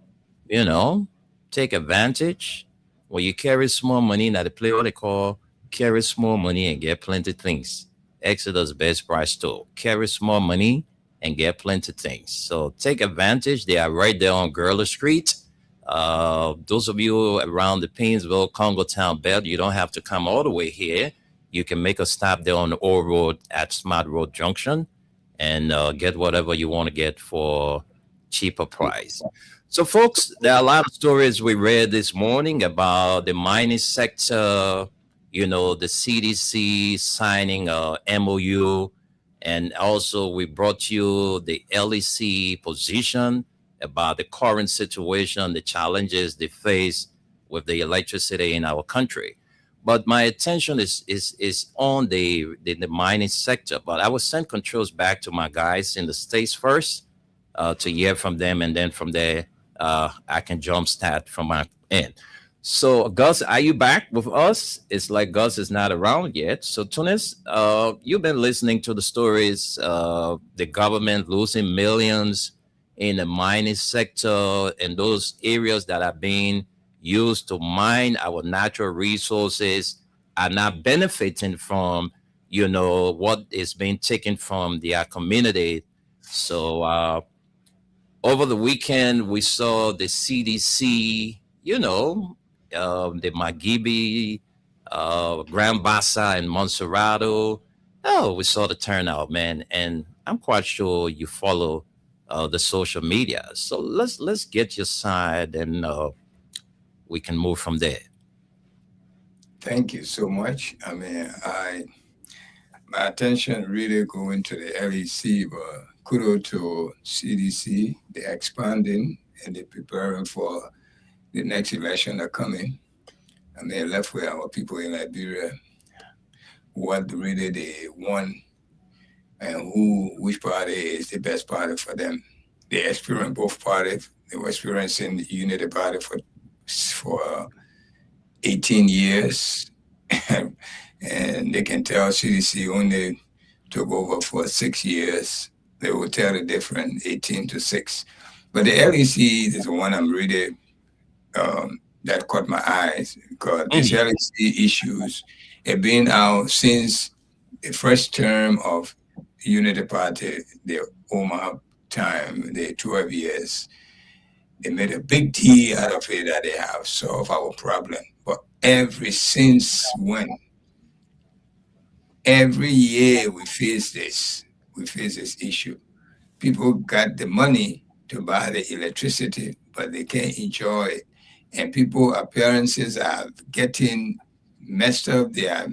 You know, take advantage. When you carry small money, now they play what they call carry small money and get plenty things. Exeter's Best Price Store. Carry small money and get plenty things. So take advantage. They are right there on Gurley Street. Those of you around the Painesville, Congo Town belt, you don't have to come all the way here. You can make a stop there on the Old Road at Smart Road Junction and get whatever you want to get for cheaper price. So, folks, there are a lot of stories we read this morning about the mining sector, you know, the CDC signing a MOU, and also we brought you the LEC position about the current situation, the challenges they face with the electricity in our country. But my attention is on the mining sector. But I will send controls back to my guys in the States first to hear from them, and then from there, I can jumpstart from my end. So, Gus, are you back with us? It's like Gus is not around yet. So, Tunis, you've been listening to the stories, the government losing millions in the mining sector and those areas that are being used to mine our natural resources are not benefiting from, you know, what is being taken from their community. So, over the weekend, we saw the CDC, you know, the Magibi, Grand Bassa, and Monserrato. Oh, we saw the turnout, man. And I'm quite sure you follow the social media. So let's get your side, and we can move from there. Thank you so much. I mean, my attention really going to the LEC, but kudos to CDC. They're expanding and they're preparing for the next election that coming. I mean, left with our people in Liberia, what really they want and which party is the best party for them. They experience both parties. They were experiencing the Unity Party for 18 years. And they can tell CDC only took over for 6 years. They will tell the difference, 18 to 6. But the LEC is the one I'm really, that caught my eyes, because these LEC issues have been out since the first term of Unity Party, the Omaha time, the 12 years. They made a big deal out of it that they have solved our problem. But every year we face this issue. People got the money to buy the electricity, but they can't enjoy it. And people, appearances are getting messed up. They are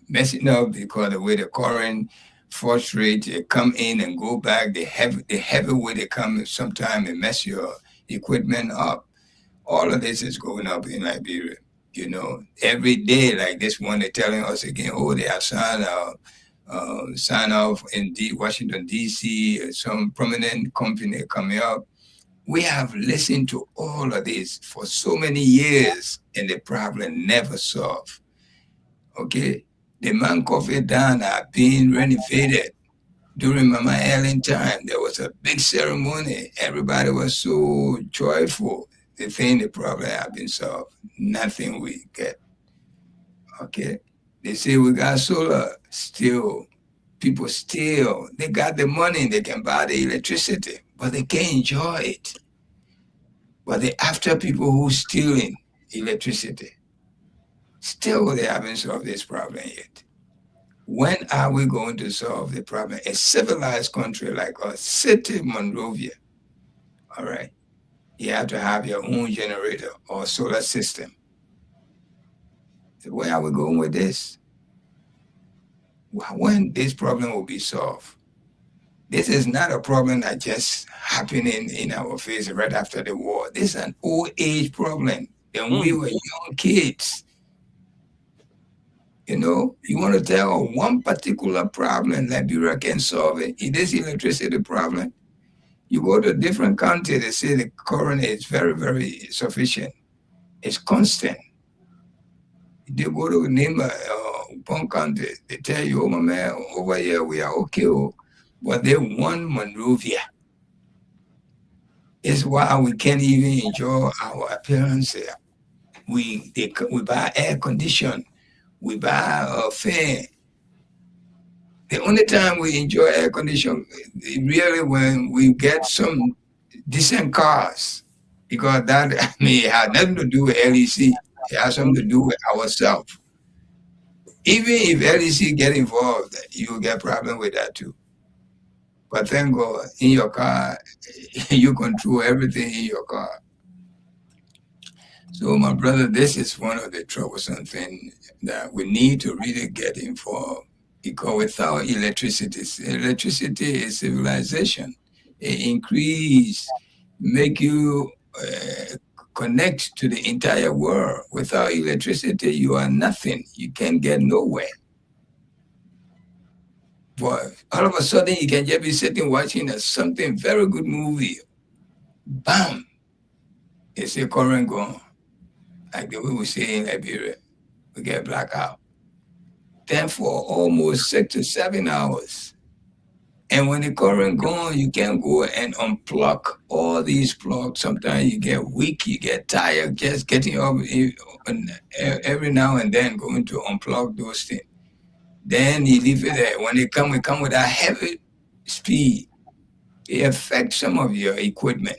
messing up because the way the current frustrate, they come in and go back. The heavy way they come sometimes and mess your equipment up. All of this is going up in Liberia. You know, every day, like this one, they're telling us again, oh, they have signed off in Washington, D.C., some prominent company coming up. We have listened to all of this for so many years, and the problem never solved. Okay? The Man Coffee Dam have been renovated. During Mama Ellen time, there was a big ceremony. Everybody was so joyful. They think the problem have been solved. Nothing we get. Okay? They say we got solar. Still, people still, they got the money, they can buy the electricity, but they can't enjoy it. But the after people who stealing electricity, still they haven't solved this problem yet. When are we going to solve the problem? A civilized country like a city, Monrovia, all right, you have to have your own generator or solar system. So where are we going with this? When this problem will be solved? This is not a problem that just happening in our face right after the war. This is an old age problem. And we were young kids. You know, you want to tell one particular problem Liberia can solve it. It is electricity problem. You go to a different country, they say the current is very, very sufficient. It's constant. They go to name one country, they tell you, oh my man, over here we are okay, but they want Monrovia. It's why we can't even enjoy our appearance here. We buy air condition. We buy a fan. The only time we enjoy air conditioning really when we get some decent cars, because that, I mean, it had nothing to do with LEC. It has something to do with ourselves. Even if LEC get involved, you will get problem with that too. But thank God, in your car, you control everything in your car. So, my brother, this is one of the troublesome things that we need to really get involved. Because without electricity is civilization. It increase, make you connect to the entire world. Without electricity, you are nothing. You can't get nowhere. But all of a sudden, you can just be sitting watching something very good movie. Bam! It's a current gone. Like the way we say in Liberia, we get blackout. Then for almost 6 to 7 hours. And when the current gone, you can go and unplug all these plugs. Sometimes you get weak, you get tired, just getting up every now and then going to unplug those things. Then you leave it there. When they come with a heavy speed. It affects some of your equipment.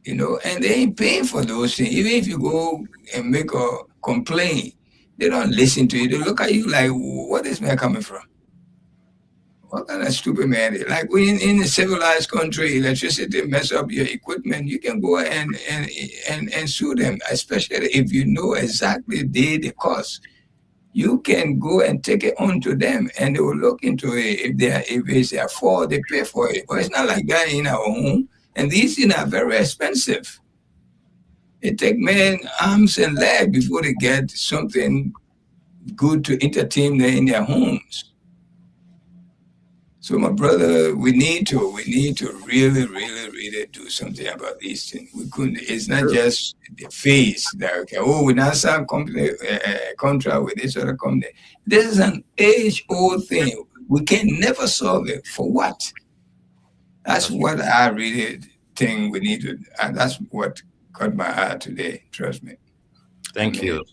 You know, and they ain't paying for those things. Even if you go and make a complaint, they don't listen to you. They look at you like, what is man coming from? What kind of stupid man is? Like in a civilized country, electricity mess up your equipment, you can go and sue them, especially if you know exactly the cost. You can go and take it on to them and they will look into it. If it's their fault, they pay for it. But it's not like that in our home. And these things are very expensive. It takes men arms and legs before they get something good to entertain them in their homes. So my brother, we need to really, really, really do something about these things. We couldn't. It's not just the face that okay. Oh, we now sign contract with this other company. This is an age-old thing. We can never solve it. For what? That's what I really think we need to. And that's what caught my eye today. Trust me. Thank you.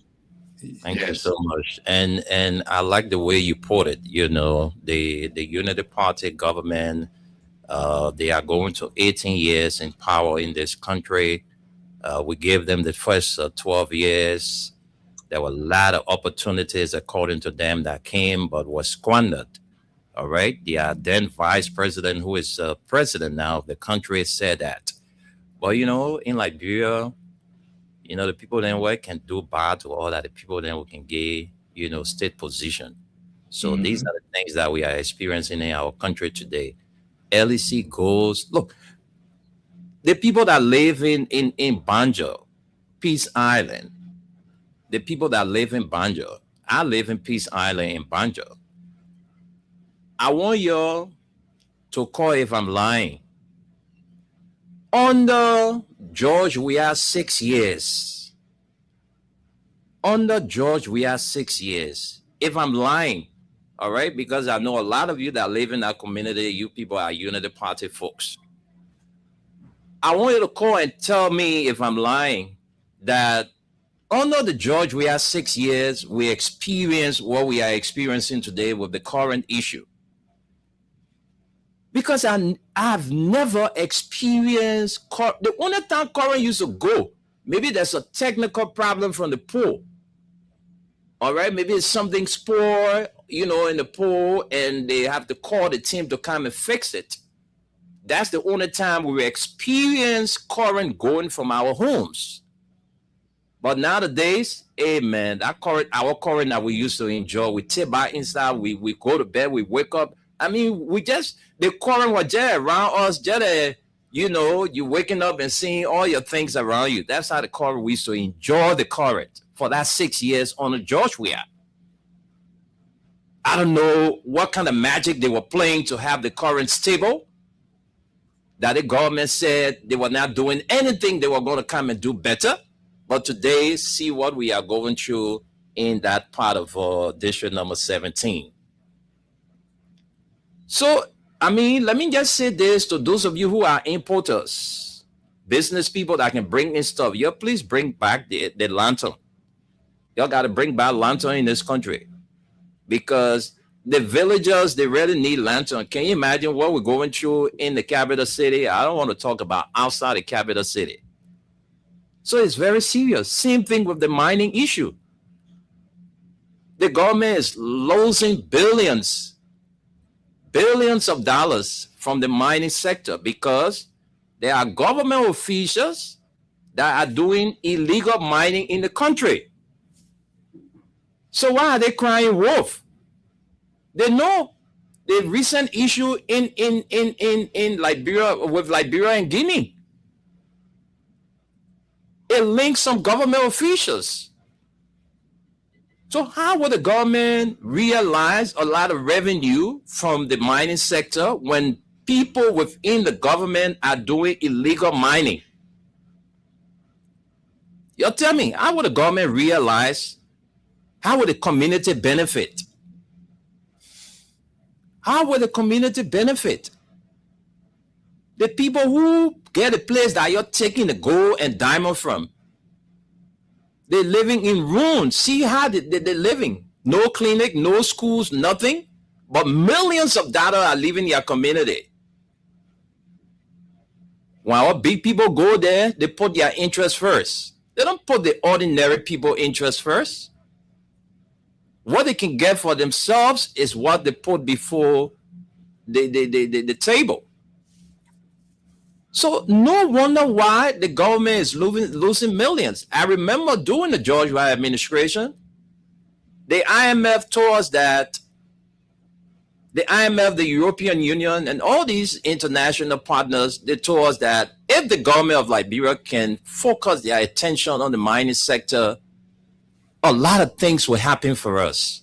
Thank you so much. And I like the way you put it. You know, the Unity Party government, they are going to 18 years in power in this country. We gave them the first 12 years. There were a lot of opportunities, according to them, that came but was squandered. All right. The then vice president, who is president now of the country, said that. But, you know, in Liberia, you know, the people then we can do bad to all that. The people then we can get, you know, state position. So these are the things that we are experiencing in our country today. LEC goes, look, The people that live in Banjo, Peace Island, the people that live in Banjo, I live in Peace Island in Banjo. I want y'all to call if I'm lying. Under George, we are 6 years. Under George, we are 6 years. If I'm lying, all right, because I know a lot of you that live in that community, you people are Unity Party folks. I want you to call and tell me if I'm lying that under the George, we are 6 years, we experience what we are experiencing today with the current issue. Because I've never experienced, the only time current used to go, maybe there's a technical problem from the pool. All right, maybe it's something spoiled, in the pool, and they have to call the team to come and fix it. That's the only time we experience current going from our homes. But nowadays, hey man, that current, our current that we used to enjoy, we take back inside, we go to bed, we wake up. I mean, the current was just around us, you waking up and seeing all your things around you. That's how the current, we used to enjoy the current for that 6 years on the George we are. I don't know what kind of magic they were playing to have the current stable, that the government said they were not doing anything, they were going to come and do better. But today, see what we are going through in that part of district number 17. So, I mean, let me just say this to those of you who are importers, business people that can bring in stuff. You please bring back the lantern. Y'all got to bring back lantern in this country, because the villagers, they really need lantern. Can you imagine what we're going through in the capital city? I don't want to talk about outside the capital city. So it's very serious. Same thing with the mining issue. The government is losing billions of dollars from the mining sector because there are government officials that are doing illegal mining in the country. So why are they crying wolf? They know the recent issue in Liberia, with Liberia and Guinea. It links some government officials. So how will the government realize a lot of revenue from the mining sector when people within the government are doing illegal mining? You tell me, how will the government realize? How will the community benefit? How will the community benefit? The people who get a place that you're taking the gold and diamond from, they're living in ruins. See how they're living. No clinic, no schools, nothing. But millions of dollars are leaving your community. When our big people go there, they put their interest first. They don't put the ordinary people interest first. What they can get for themselves is what they put before the table. So no wonder why the government is losing millions. I remember during the George Weah administration, the IMF told us that the IMF, the European Union, and all these international partners, they told us that if the government of Liberia can focus their attention on the mining sector, a lot of things will happen for us.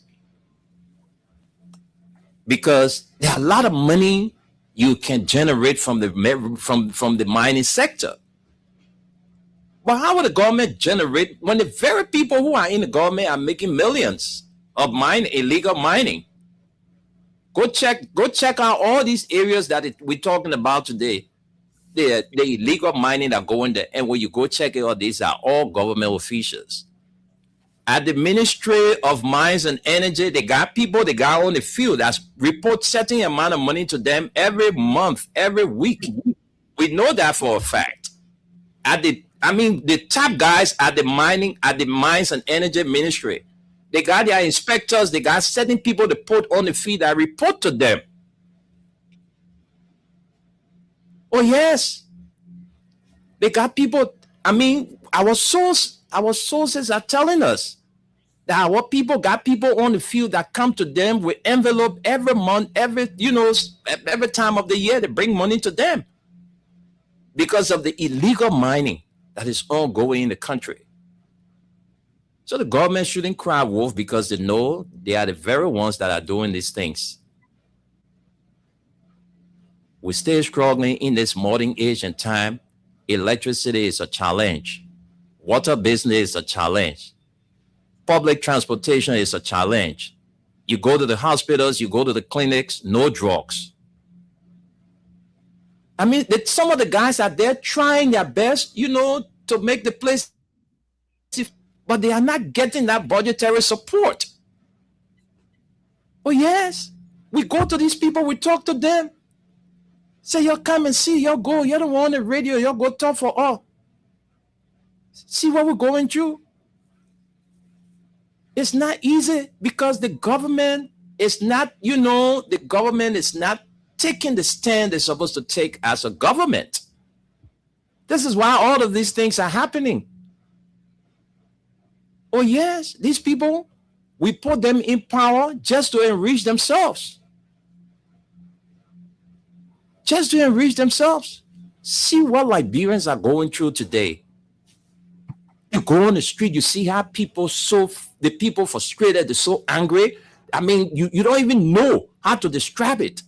Because there are a lot of money you can generate from the mining sector. But how will the government generate when the very people who are in the government are making millions of illegal mining? Go check out all these areas that we're talking about today. The illegal mining that go in there, and when you go check it out, these are all government officials. At the Ministry of Mines and Energy, they got people they got on the field that report certain amount of money to them every month, every week. We know that for a fact. The top guys at the Mines and Energy Ministry, they got their inspectors, they got certain people to put on the field that report to them. Oh yes. They got people, our sources are telling us that our people got people on the field that come to them with envelope every month, every time of the year, they bring money to them. because of the illegal mining that is ongoing in the country. So the government shouldn't cry wolf because they know they are the very ones that are doing these things. We stay struggling in this modern age and time. Electricity is a challenge. Water business is a challenge. Public transportation is a challenge. You go to the hospitals, you go to the clinics, no drugs. I mean, some of the guys are there trying their best, to make the place, but they are not getting that budgetary support. Oh, yes. We go to these people, we talk to them. Say, y'all come and see, y'all go. You're the one on the radio, y'all go talk for all. See what we're going through? It's not easy because the government is not, the government is not taking the stand they're supposed to take as a government. This is why all of these things are happening. Oh, yes, these people, we put them in power just to enrich themselves. Just to enrich themselves. See what Liberians are going through today. You go on the street, you see how the people frustrated, they're so angry. I mean, you don't even know how to describe it.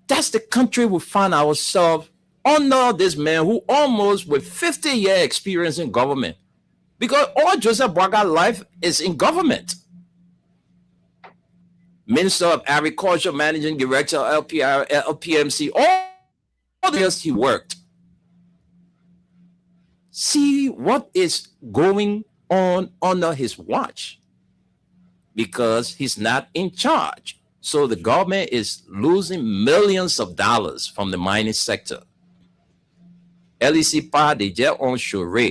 That's the country we find ourselves under this man who almost with 50-year experience in government. Because all Joseph Boakai life is in government. Minister of Agriculture, Managing Director, LPMC, all the years he worked. See what is going on under his watch because he's not in charge. So the government is losing millions of dollars from the mining sector. LEC part de jet onshore.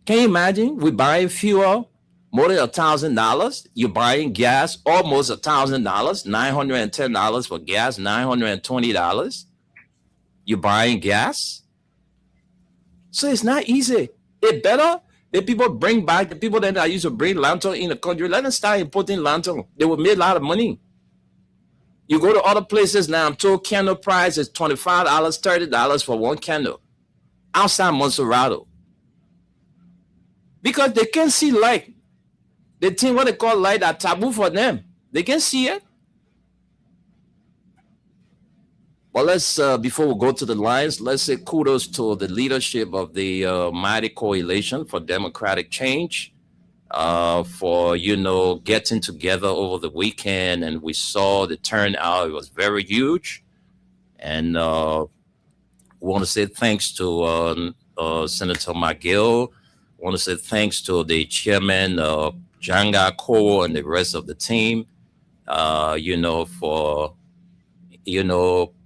Can you imagine? We buying fuel more than $1,000. You're buying gas almost $1,000, $910 for gas, $920. You're buying gas. So it's not easy. It better that people bring back the people that used to bring lantern in the country. Let them start importing lantern. They will make a lot of money. You go to other places now, I'm told candle price is $25, $30 for one candle outside Monserrato. Because they can't see light. They think what they call light are taboo for them. They can see it. Well, let's, before we go to the lines, let's say kudos to the leadership of the Mighty Coalition for Democratic Change for, getting together over the weekend. And we saw the turnout. It was very huge. And we want to say thanks to Senator McGill. I want to say thanks to the chairman, Janga Ko, and the rest of the team, for,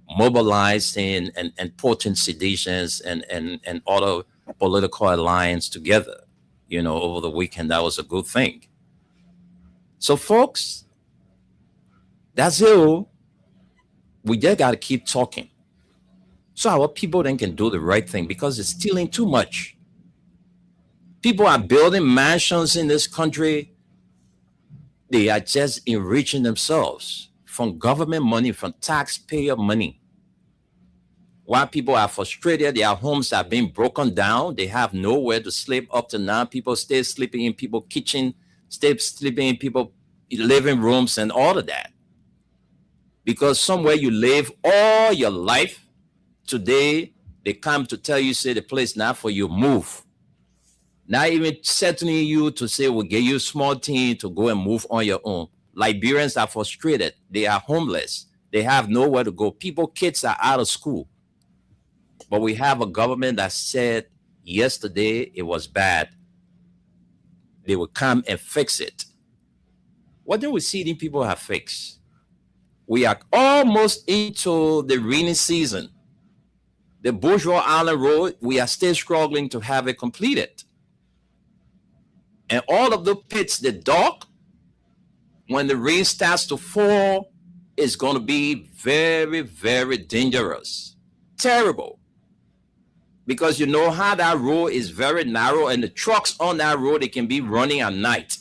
mobilizing and putting seditions and other political alliance together, over the weekend. That was a good thing. So, folks, that's it. We just got to keep talking. So our people then can do the right thing because it's stealing too much. People are building mansions in this country. They are just enriching themselves from government money, from taxpayer money. While people are frustrated, their homes are being broken down. They have nowhere to sleep up to now. People stay sleeping in people's kitchen, stay sleeping in people's living rooms and all of that. Because somewhere you live all your life, today they come to tell you, say the place not for you, move. Not even settling you to say, we'll get you a small team to go and move on your own. Liberians are frustrated. They are homeless. They have nowhere to go. Kids are out of school. But we have a government that said yesterday it was bad. They will come and fix it. What do we see these people have fixed? We are almost into the rainy season. The Bourgeois Island Road, we are still struggling to have it completed. And all of the pits, the dock, when the rain starts to fall, is going to be very, very dangerous. Terrible. Because you know how that road is very narrow and the trucks on that road, they can be running at night.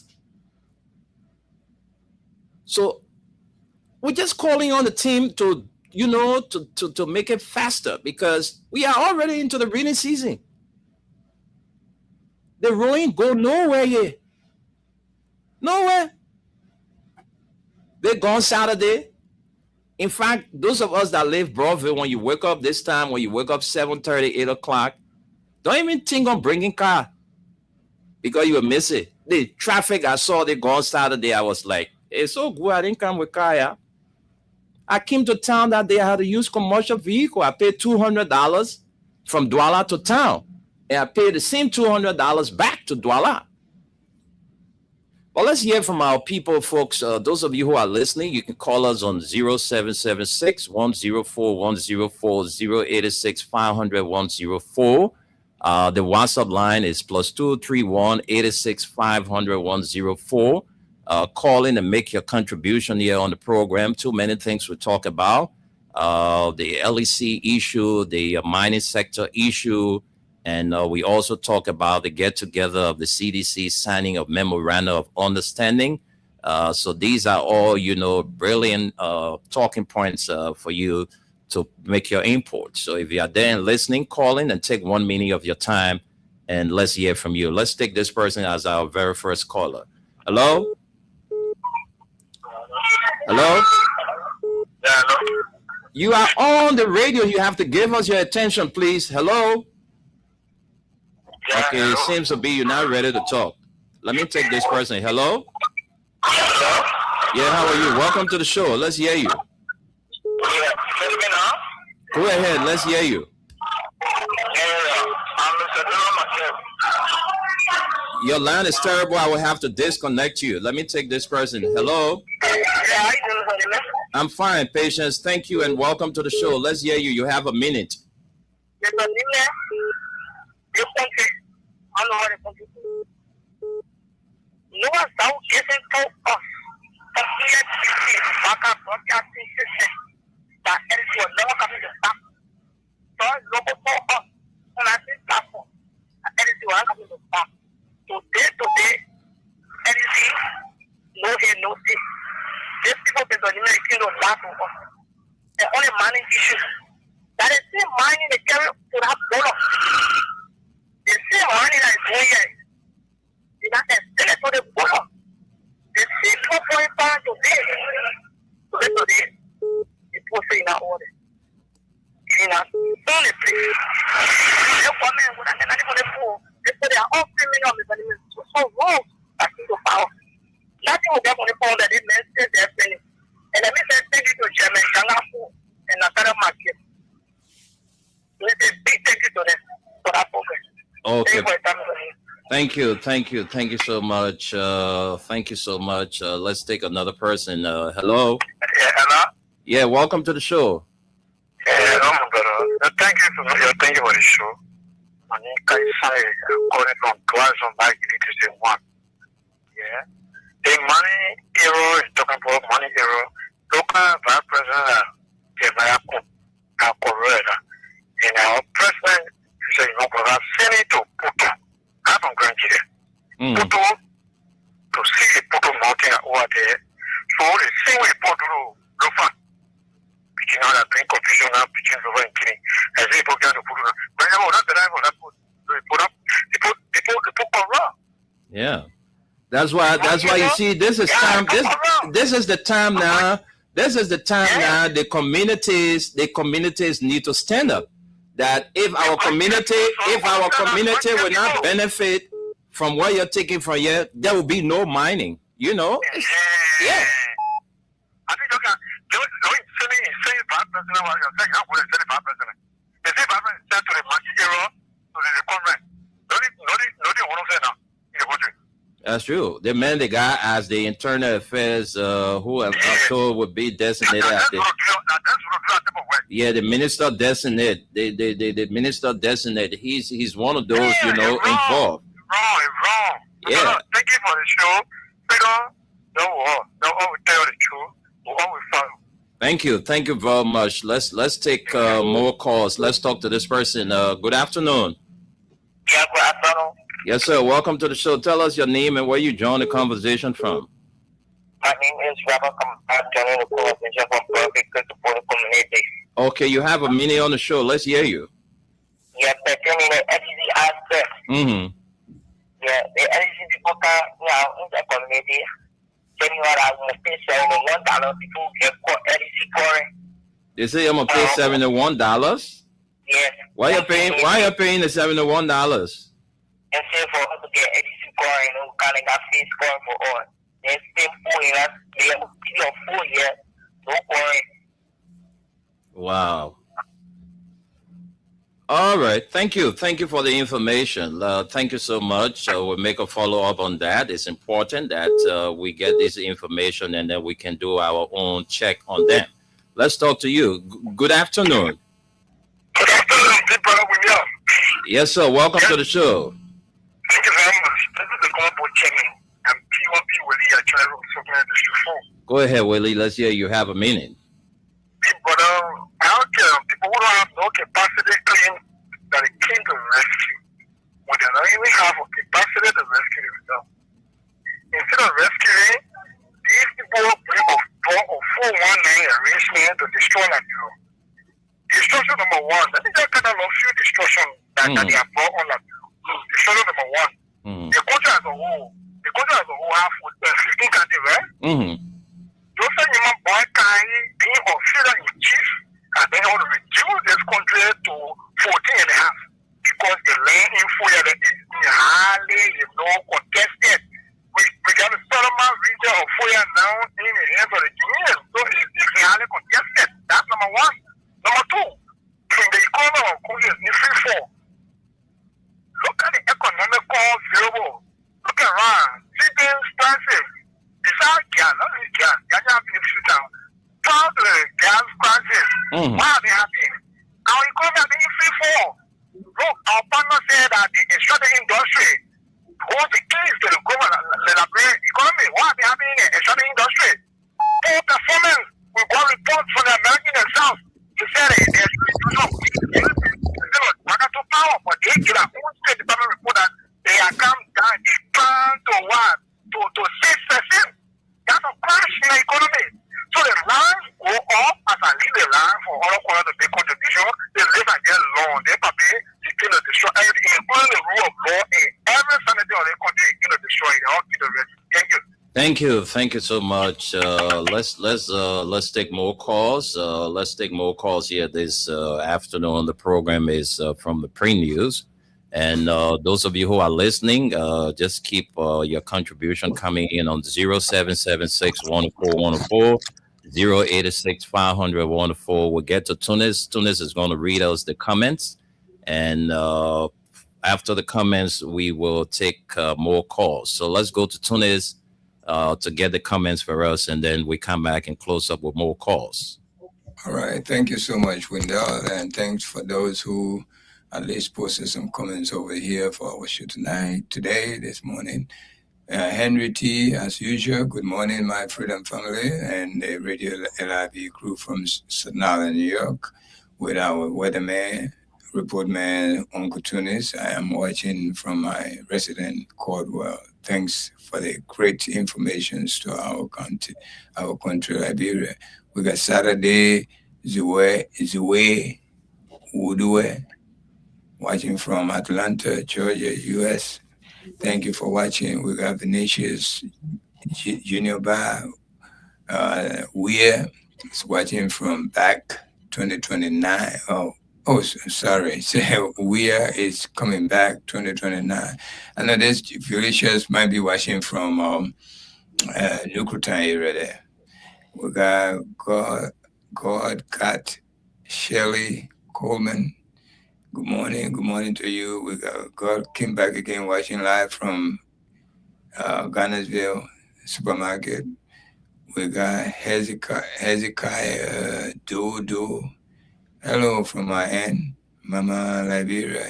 So we're just calling on the team to, to make it faster because we are already into the rainy season. The rain go nowhere yet. Nowhere. They're gone Saturday. In fact, those of us that live Broadville, when you wake up this time, when you wake up 7:30, 8 o'clock, don't even think on bringing car because you will miss it. The traffic I saw, they gone Saturday, I was like, it's so good I didn't come with car, yeah. I came to town that day, I had to use commercial vehicle. I paid $200 from Douala to town. And I paid the same $200 back to Douala. Well, let's hear from our people, folks. Those of you who are listening, you can call us on 0776-104-104, 086-500-104. The WhatsApp line is +231 86500 104. Call in and make your contribution here on the program. Too many things we talk about. The LEC issue, the mining sector issue, and we also talk about the get-together of the CDC signing of memorandum of understanding. So these are all, brilliant talking points for you to make your import. So if you are there and listening, call in and take 1 minute of your time, and let's hear from you. Let's take this person as our very first caller. Hello? Hello? Yeah, hello? You are on the radio. You have to give us your attention, please. Hello? Yeah, okay, hello? It seems to be you're not ready to talk. Let me take this person. Hello? Hello? Yeah, how are you? Welcome to the show. Let's hear you. Yeah, can you hear me now? Go ahead. Let's hear you. I'm Mr. Dillon myself. Your line is terrible. I will have to disconnect you. Let me take this person. Hello? Yeah, how you doing, honey? I'm fine, Patience. Thank you and welcome to the show. Let's hear you. You have a minute. Mr. Dillon, you country, I know how to country. No one's out giving to us. The EFCC, backup broadcasting system, that else will never come to stop. So it's local for us. On our platform, that else will never come to stop. Today, anything, no here, no see. These people that don't even know that for us. They're only mining issues. That is still mining the carry to that dollar. They see money that is going here. They not extended to the dollar. They see 2.5 today. Today, it was in our order. In our only place. They come in with an animal. They say they are all criminal mechanisms. So wrong. That's into power. Nothing will get on the phone that it means they're spending. And let me say thank you to Chairman Shangafu and Natara Market. Let's say big thank you to them for that program. Okay. Thank you so much. Thank you so much. Let's take another person. Hello. Yeah, hello. Yeah, welcome to the show. Yeah, hello, my brother. Thank you for the show. My name is Kaisai. I'm calling from Glasgow, Magnificent One. Yeah. The money hero is talking about money hero. Local vice president, Kemayako, Kakoreda. And our president is a Senator Puto. I'm from Grand Chile. Puto, to see the Puto mountain over there. So the same way Puto, Lufa. Pitching out a drink confusion, pitching over and killing. As they put down the Puto. But I want that put up, they put around. Yeah. That's why you see this is time this is the time now. This is the time now the communities need to stand up. That if our community will not benefit from what you're taking from here, there will be no mining. You know? Yeah. I think don't say vice president while you're saying how would I say vice president? They say vice president said to the market hero to the congress. No, they want to say now in the country. That's true. They man the guy as the internal affairs who I'm told would be designated as the the minister designated. The minister designated. He's one of those involved. Wrong. Yeah. Thank you for the show. No one tell the truth. No one will follow. Thank you very much. Let's take more calls. Let's talk to this person. Good afternoon. Yeah, good afternoon. Yes, sir. Welcome to the show. Tell us your name and where you joined the conversation from. My name is Robert Kampar, joining the conversation from Perfect to support the community. Okay, you have a minute on the show. Let's hear you. Yeah, pertaining the LGC aspect. Mm-hmm. Yeah, the LGC people can, in the community, telling what I want to pay $71 people get LGC scoring. They say I'm gonna pay $71. Yes. Why you paying the $71? And say for us to get LGC scoring, kind of got free scoring for all. They stay 4 years, they have 4 years, no scoring. Wow. All right. Thank you. Thank you for the information. Thank you so much. We'll make a follow-up on that. It's important that we get this information and then we can do our own check on them. Let's talk to you. Good afternoon. Good afternoon, big brother William. Yes, sir. Welcome to the show. Thank you very much. This is the Combo Chairman. I'm P1P Willie. I try to supplement District 4. Go ahead, Willie. Let's hear you have a minute. Big brother, I don't care. People who don't have no capacity claim that they came to rescue. When they don't even have a capacity to rescue themselves. Instead of rescuing, these people bring a 419 arrangement to destroy Nigeria. Destruction number one, that is that kind of few destruction that they have brought on Nigeria. Destruction number one. The country as a whole have 15 countries, right? Those are human boy being considered in chief, and they want to reduce this country to 14 and a half because the land info is highly, contested. We got the Solomon region of Foya now in the hands of the union, so it's highly contested. That's number one. Number two, from the economy of Korea is free fall. Look at the economical variable. Look around. Shipping prices. Besides gas, not only gas, gas have been shut down. Found the gas prices. Why are they happening? Our economy has been free fall. Look, our partner said that the extractive industry holds the keys to the economy. Why are they happening in the extractive industry? Poor performance. We got reports from the American themselves. They said power, but they get a own State Department report that they are come down, they plan to what? To 6%. That's a crash in the economy. So the lines go up as I leave the line for all of the big contribution. They live and get loan. They pay, they can destroy everything, including the rule of law in every sanitary of the country, they can destroy it. All the rest. Thank you. Thank you so much. Let's take more calls. Let's take more calls here this afternoon. The program is from the pre-news, and those of you who are listening, just keep your contribution coming in on 0776-104-104, 086-500-104. We'll get to Tunis. Tunis is going to read us the comments, and after the comments, we will take more calls. So let's go to Tunis. To get the comments for us, and then we come back and close up with more calls. All right. Thank you so much, Wendell, and thanks for those who at least posted some comments over here for our show this morning. Henry T, as usual, good morning, my Freedom family, and the Radio LIV crew from Staten Island, New York, with our weatherman, report man, Uncle Tunis. I am watching from my resident Caldwell. Thanks for the great information to our country, Liberia. We got Saturday, Zue Woodue, watching from Atlanta, Georgia, U.S. Thank you for watching. We got Vinicius Junior Bar, Weir is watching from back 2029. Oh, sorry. So Weir is coming back 2029. I know this Felicia's might be watching from Nuclear area there. We got God, Shelley Coleman. Good morning to you. We got God came back again watching live from Ghanarsville Supermarket. We got Hezekiah Dodo. Hello from my end, Mama Liberia,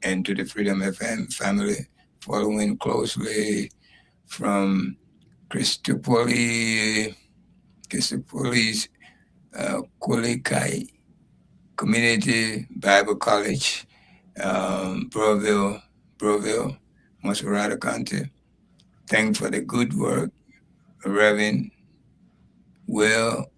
and to the Freedom FM family, following closely from Christopolis, Kulikai Community Bible College, Broville, Monserrate County. Thanks for the good work Reverend Will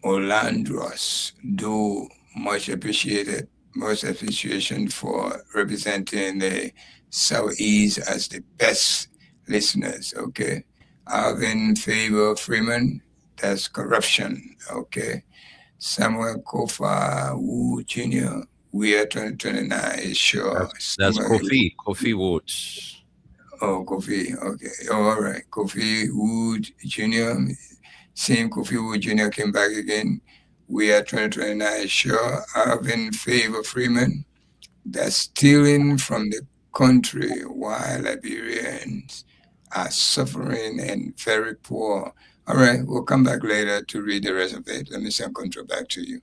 Orlandros. Do much appreciated, much appreciation for representing the Southeast as the best listeners, okay? Alvin Favor Freeman, that's corruption, okay? Samuel Kofa Wu Jr., we are 2029 is sure. That's Kofi Woods. Oh, Kofi, okay. Oh, all right. Kofi Wood Jr., same Kofi Wood Jr. came back again. We are 2029 sure. Alvin Favor Freeman, that's stealing from the country while Liberians are suffering and very poor. All right, we'll come back later to read the rest of it. Let me send control back to you.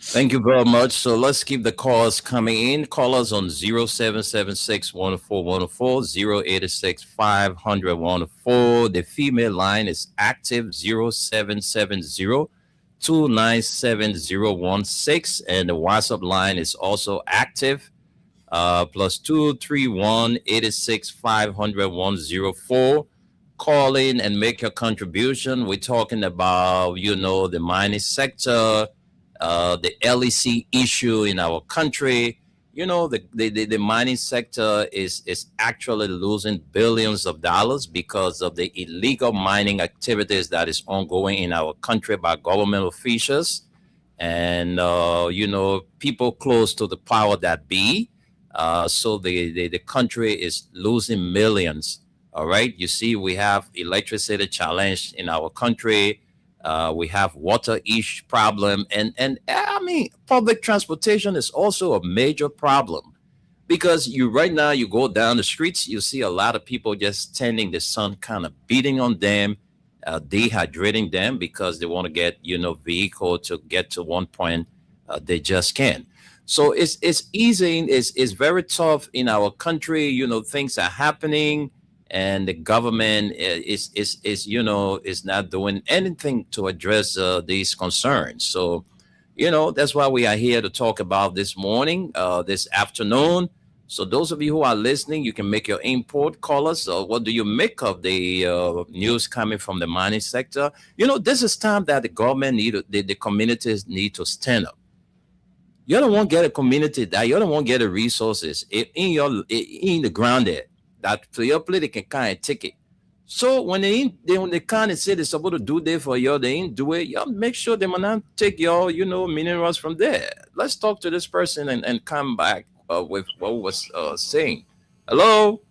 Thank you very much. So let's keep the calls coming in. Call us on 0776-104-104, 086-500-104. The female line is active, 0770-297-016. And the WhatsApp line is also active, plus 231-86-500-104. Call in and make your contribution. We're talking about, the mining sector, the LEC issue in our country. The mining sector is actually losing billions of dollars because of the illegal mining activities that is ongoing in our country by government officials and, people close to the power that be. So the country is losing millions. All right. You see, we have electricity challenge in our country. We have water issue problem. And public transportation is also a major problem because right now you go down the streets, you see a lot of people just standing, the sun kind of beating on them, dehydrating them because they want to get, vehicle to get to one point. They just can't. So it's easy. It's very tough in our country. Things are happening. And the government is not doing anything to address these concerns. So, that's why we are here to talk about this morning, this afternoon. So those of you who are listening, you can make your input. Call us. What do you make of the news coming from the mining sector? This is time that the government the communities need to stand up. You don't want to get a community that you don't want to get the resources in the ground there. That for your play they can kind of take it. So when they kind of say they're supposed to do that for you, they ain't do it. You make sure they will not take your minerals from there. Let's talk to this person and come back with what we was saying. Hello.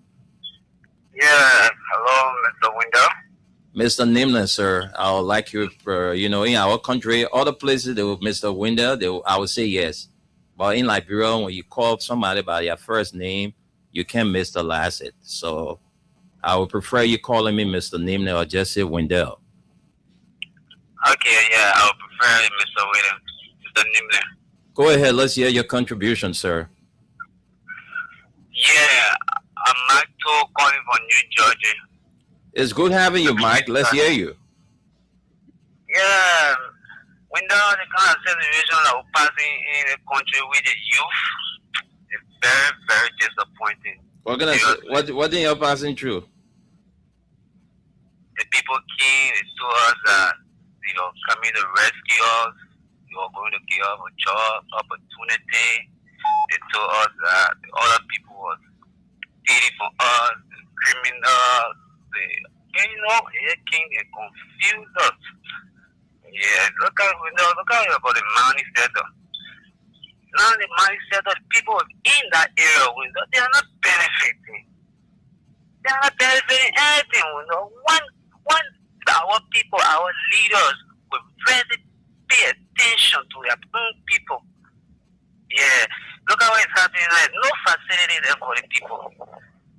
Yeah. Hello, Mr. Window. Mr. Nimner, sir. I would like you for in our country, other places they will Mr. Window. I would say yes, but in Liberia, when you call somebody by their first name, you can't miss the last it. So I would prefer you calling me Mr. Nimner or just say Wendell. Okay, yeah, I would prefer Mr. Williams, Mr. Nimner. Go ahead, let's hear your contribution, sir. Yeah, I'm Mike Toll calling from New Jersey. It's good having you, Mike. Let's hear you. Yeah, Wendell, the kind of situation that we're passing in the country with the youth, very, very disappointing. What are you passing through? The people came and told us that, coming to rescue us, you are going to give us a job opportunity. They told us that the other people was stealing from us, criminals. They came and confused us. Yeah, look at about the money sector. Now the mining sector, the people in that area, they are not benefiting. They are not benefiting anything. When our people, our leaders, will really pay attention to their own people. Yeah, look at what is happening. Like, no facility there for the people.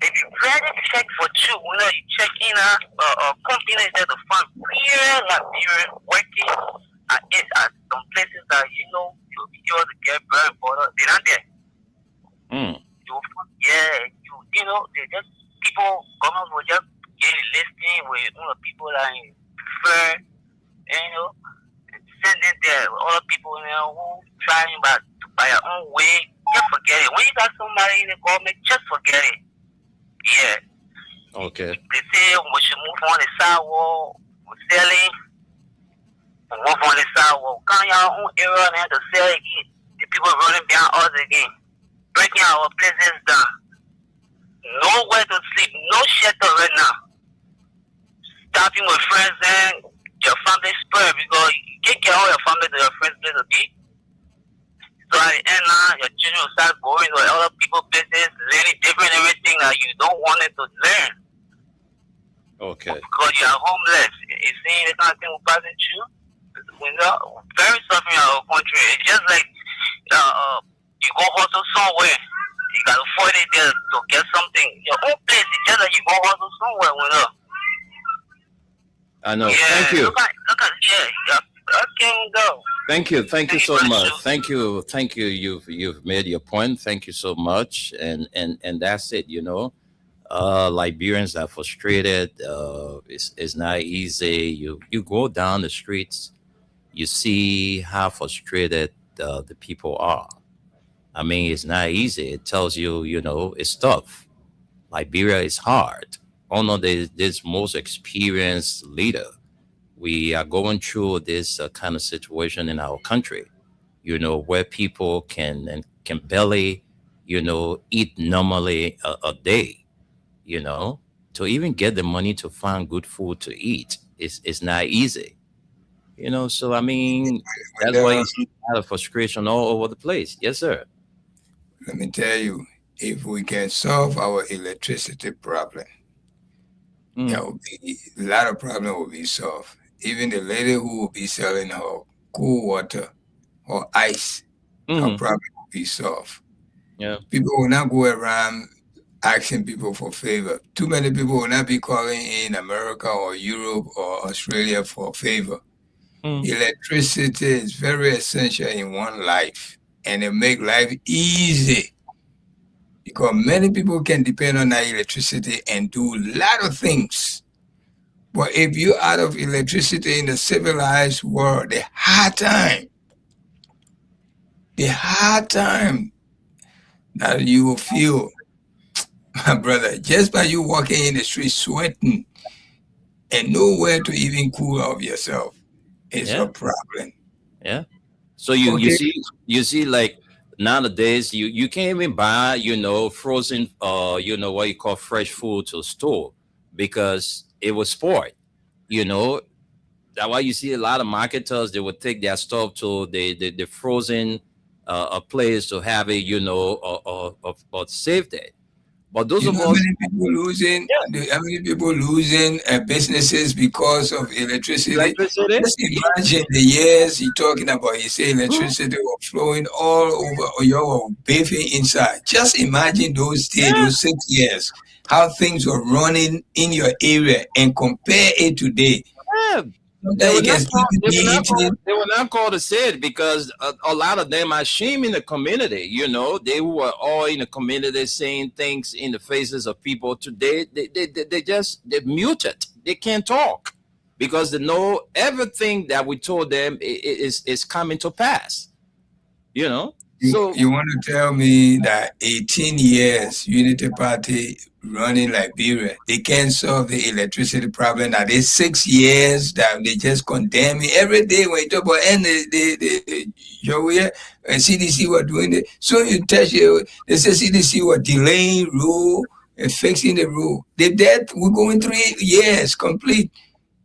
If you really check for you, you check in a company there to find real Liberian working at some places that you'll be able to get very important. They're not there. They just people, government will just get a listing with people that prefer, send it there. Other people who trying by their own way, just forget it. When you got somebody in the government, just forget it. Yeah. Okay. They say we should move on the sidewalk, selling, move on the sidewalk. Come your own area and to sell again. The people running behind us again, breaking our places down. Nowhere to sleep, no shelter right now. Starting with friends and your family spread because you can't get all your family to your friends' place to be. So at the end now, your children will start going to other people's places, learning different everything that you don't want them to learn. Okay. Because you are homeless. You see the kind of thing we're passing through? We're very suffering in our country. It's just like you go hustle somewhere. You got to fight it there to get something. Your own place is just like you go hustle somewhere. I know. Yeah, Thank you. Look at okay, go. Thank you so much. Thank you. You've made your point. Thank you so much. And that's it. Liberians are frustrated. It's not easy. You go down the streets, you see how frustrated the people are. I mean, it's not easy. It tells you, it's tough. Liberia is hard. Oh no, this most experienced leader. We are going through this kind of situation in our country, where people can barely, eat normally a day, to even get the money to find good food to eat. It's not easy, So I mean, that's why you see a lot of frustration all over the place. Yes, sir. Let me tell you, if we can solve our electricity problem, there will be a lot of problems will be solved. Even the lady who will be selling her cool water or ice, her problem will be solved. Yeah. People will not go around asking people for favor. Too many people will not be calling in America or Europe or Australia for favor. Electricity is very essential in one life, and it make life easy because many people can depend on that electricity and do a lot of things. But if you're out of electricity in the civilized world, the hard time that you will feel, my brother, just by you walking in the street sweating and nowhere to even cool off yourself, it's a problem. Yeah. So you see like nowadays you can't even buy, frozen what you call fresh food to store because it was spoiled. That's why you see a lot of marketers, they would take their stuff to the frozen place to have it, or saved it. But those of us, how many people losing businesses because of electricity? Just imagine the years you're talking about. You say electricity was flowing all over, or you were bathing inside. Just imagine those days, those 6 years, how things were running in your area, and compare it today. They were not called to say it because a lot of them are shaming the community. They were all in the community saying things in the faces of people. Today, they're muted. They can't talk because they know everything that we told them is coming to pass. So you want to tell me that 18 years Unity Party running Liberia, they can't solve the electricity problem? Now there's 6 years that they just condemn me every day when you talk about and the and CDC were doing it. So you tell you they say CDC were delaying rule and fixing the rule. We're going 3 years complete.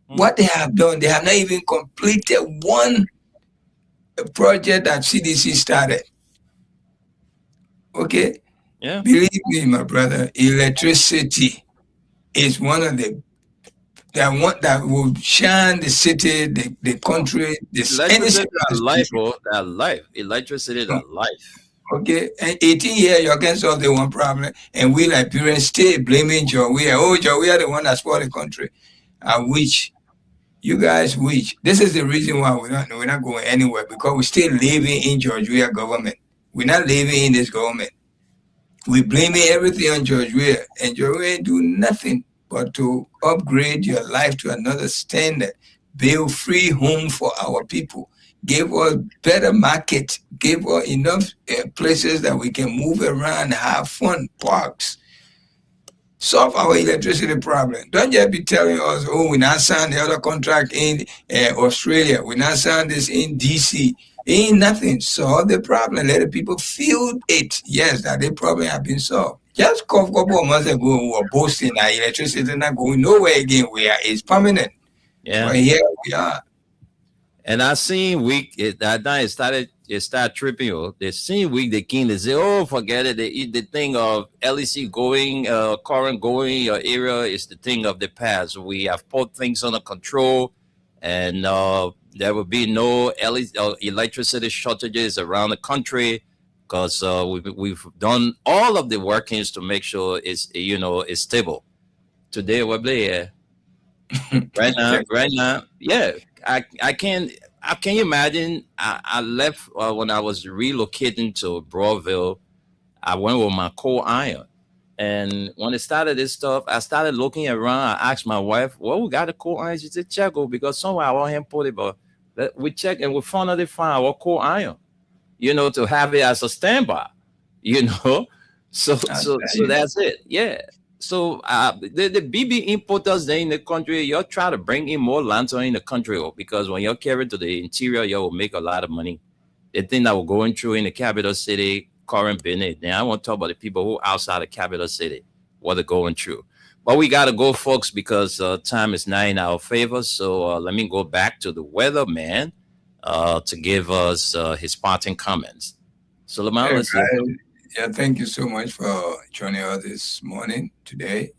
What they have done, they have not even completed one project that CDC started. Okay? Yeah. Believe me, my brother, electricity is one of that will shine the city, the country, electricity is life. Electricity is life. Okay, and 18 years you can solve the one problem, and we Liberians stay blaming Jawea. Oh, Jawea the one that spoiled the country. You guys wish. This is the reason why we're not going anywhere, because we're still living in Georgia government. We're not living in this government. We're blaming everything on George Weah, and George Weah do nothing but to upgrade your life to another standard, build free home for our people, give us better market, give us enough places that we can move around, have fun, parks. Solve our electricity problem. Don't just be telling us, oh, we not signed the other contract in Australia. We not signed this in DC. Ain't nothing. Solve the problem. Let the people feel it. Yes, that the problem have been solved. Just a couple of months ago, we were boasting that electricity is not going nowhere again. It's permanent. Yeah. But here we are. And I seen that night it started tripping. The same week the king they say, oh, forget it. The thing of LEC going, current going your area is the thing of the past. We have put things under control, and there will be no electricity shortages around the country because we've done all of the workings to make sure it's stable. Today we're there. Right now, yeah. I can you imagine? I left when I was relocating to Broadville. I went with my coal iron, and when it started this stuff, I started looking around. I asked my wife, "Well, we got a coal iron." She said, "Check it because somewhere I want him put it." But we checked and we finally found our coal iron. To have it as a standby. So that's it. Yeah. So the BB importers there in the country, you're trying to bring in more lantern in the country because when you're carried to the interior, you will make a lot of money. The thing that we're going through in the capital city, current business. Now I want to talk about the people who are outside the capital city, what they're going through. But we got to go, folks, because time is not in our favor. So let me go back to the weatherman to give us his parting comments. So Lamar, let's see. Yeah, thank you so much for joining us this morning, today.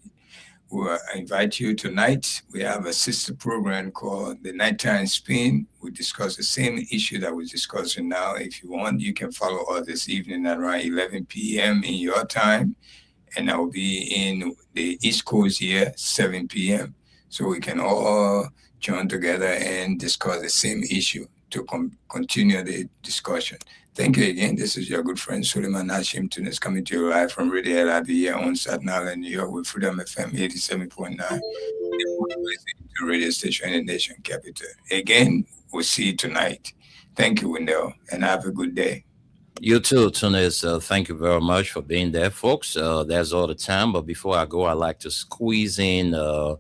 I invite you tonight. We have a sister program called The Nighttime Spin. We discuss the same issue that we're discussing now. If you want, you can follow us this evening at around 11 p.m. in your time. And I will be in the East Coast here, 7 p.m. So we can all join together and discuss the same issue to continue the discussion. Thank you again. This is your good friend Suleiman Hashim Tunis coming to you live from Radio LIB here on Staten Island, New York with Freedom FM 87.9, the radio station in the nation capital. Again, we'll see you tonight. Thank you, Wendell, and have a good day. You too, Tunis. Thank you very much for being there, folks. That's all the time. But before I go, I'd like to squeeze in a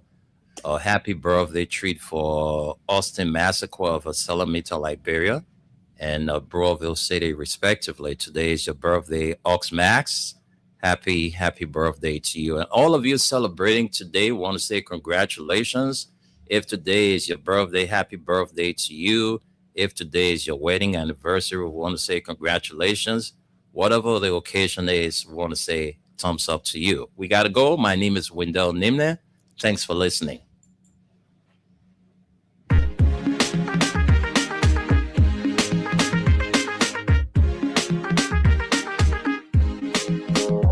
happy birthday treat for Austin Massacre of Salamita, Liberia, and Broadville City, respectively. Today is your birthday, Ox Max. Happy birthday to you. And all of you celebrating today, want to say congratulations. If today is your birthday, happy birthday to you. If today is your wedding anniversary, we want to say congratulations. Whatever the occasion is, we want to say thumbs up to you. We got to go. My name is Wendell Nimne. Thanks for listening.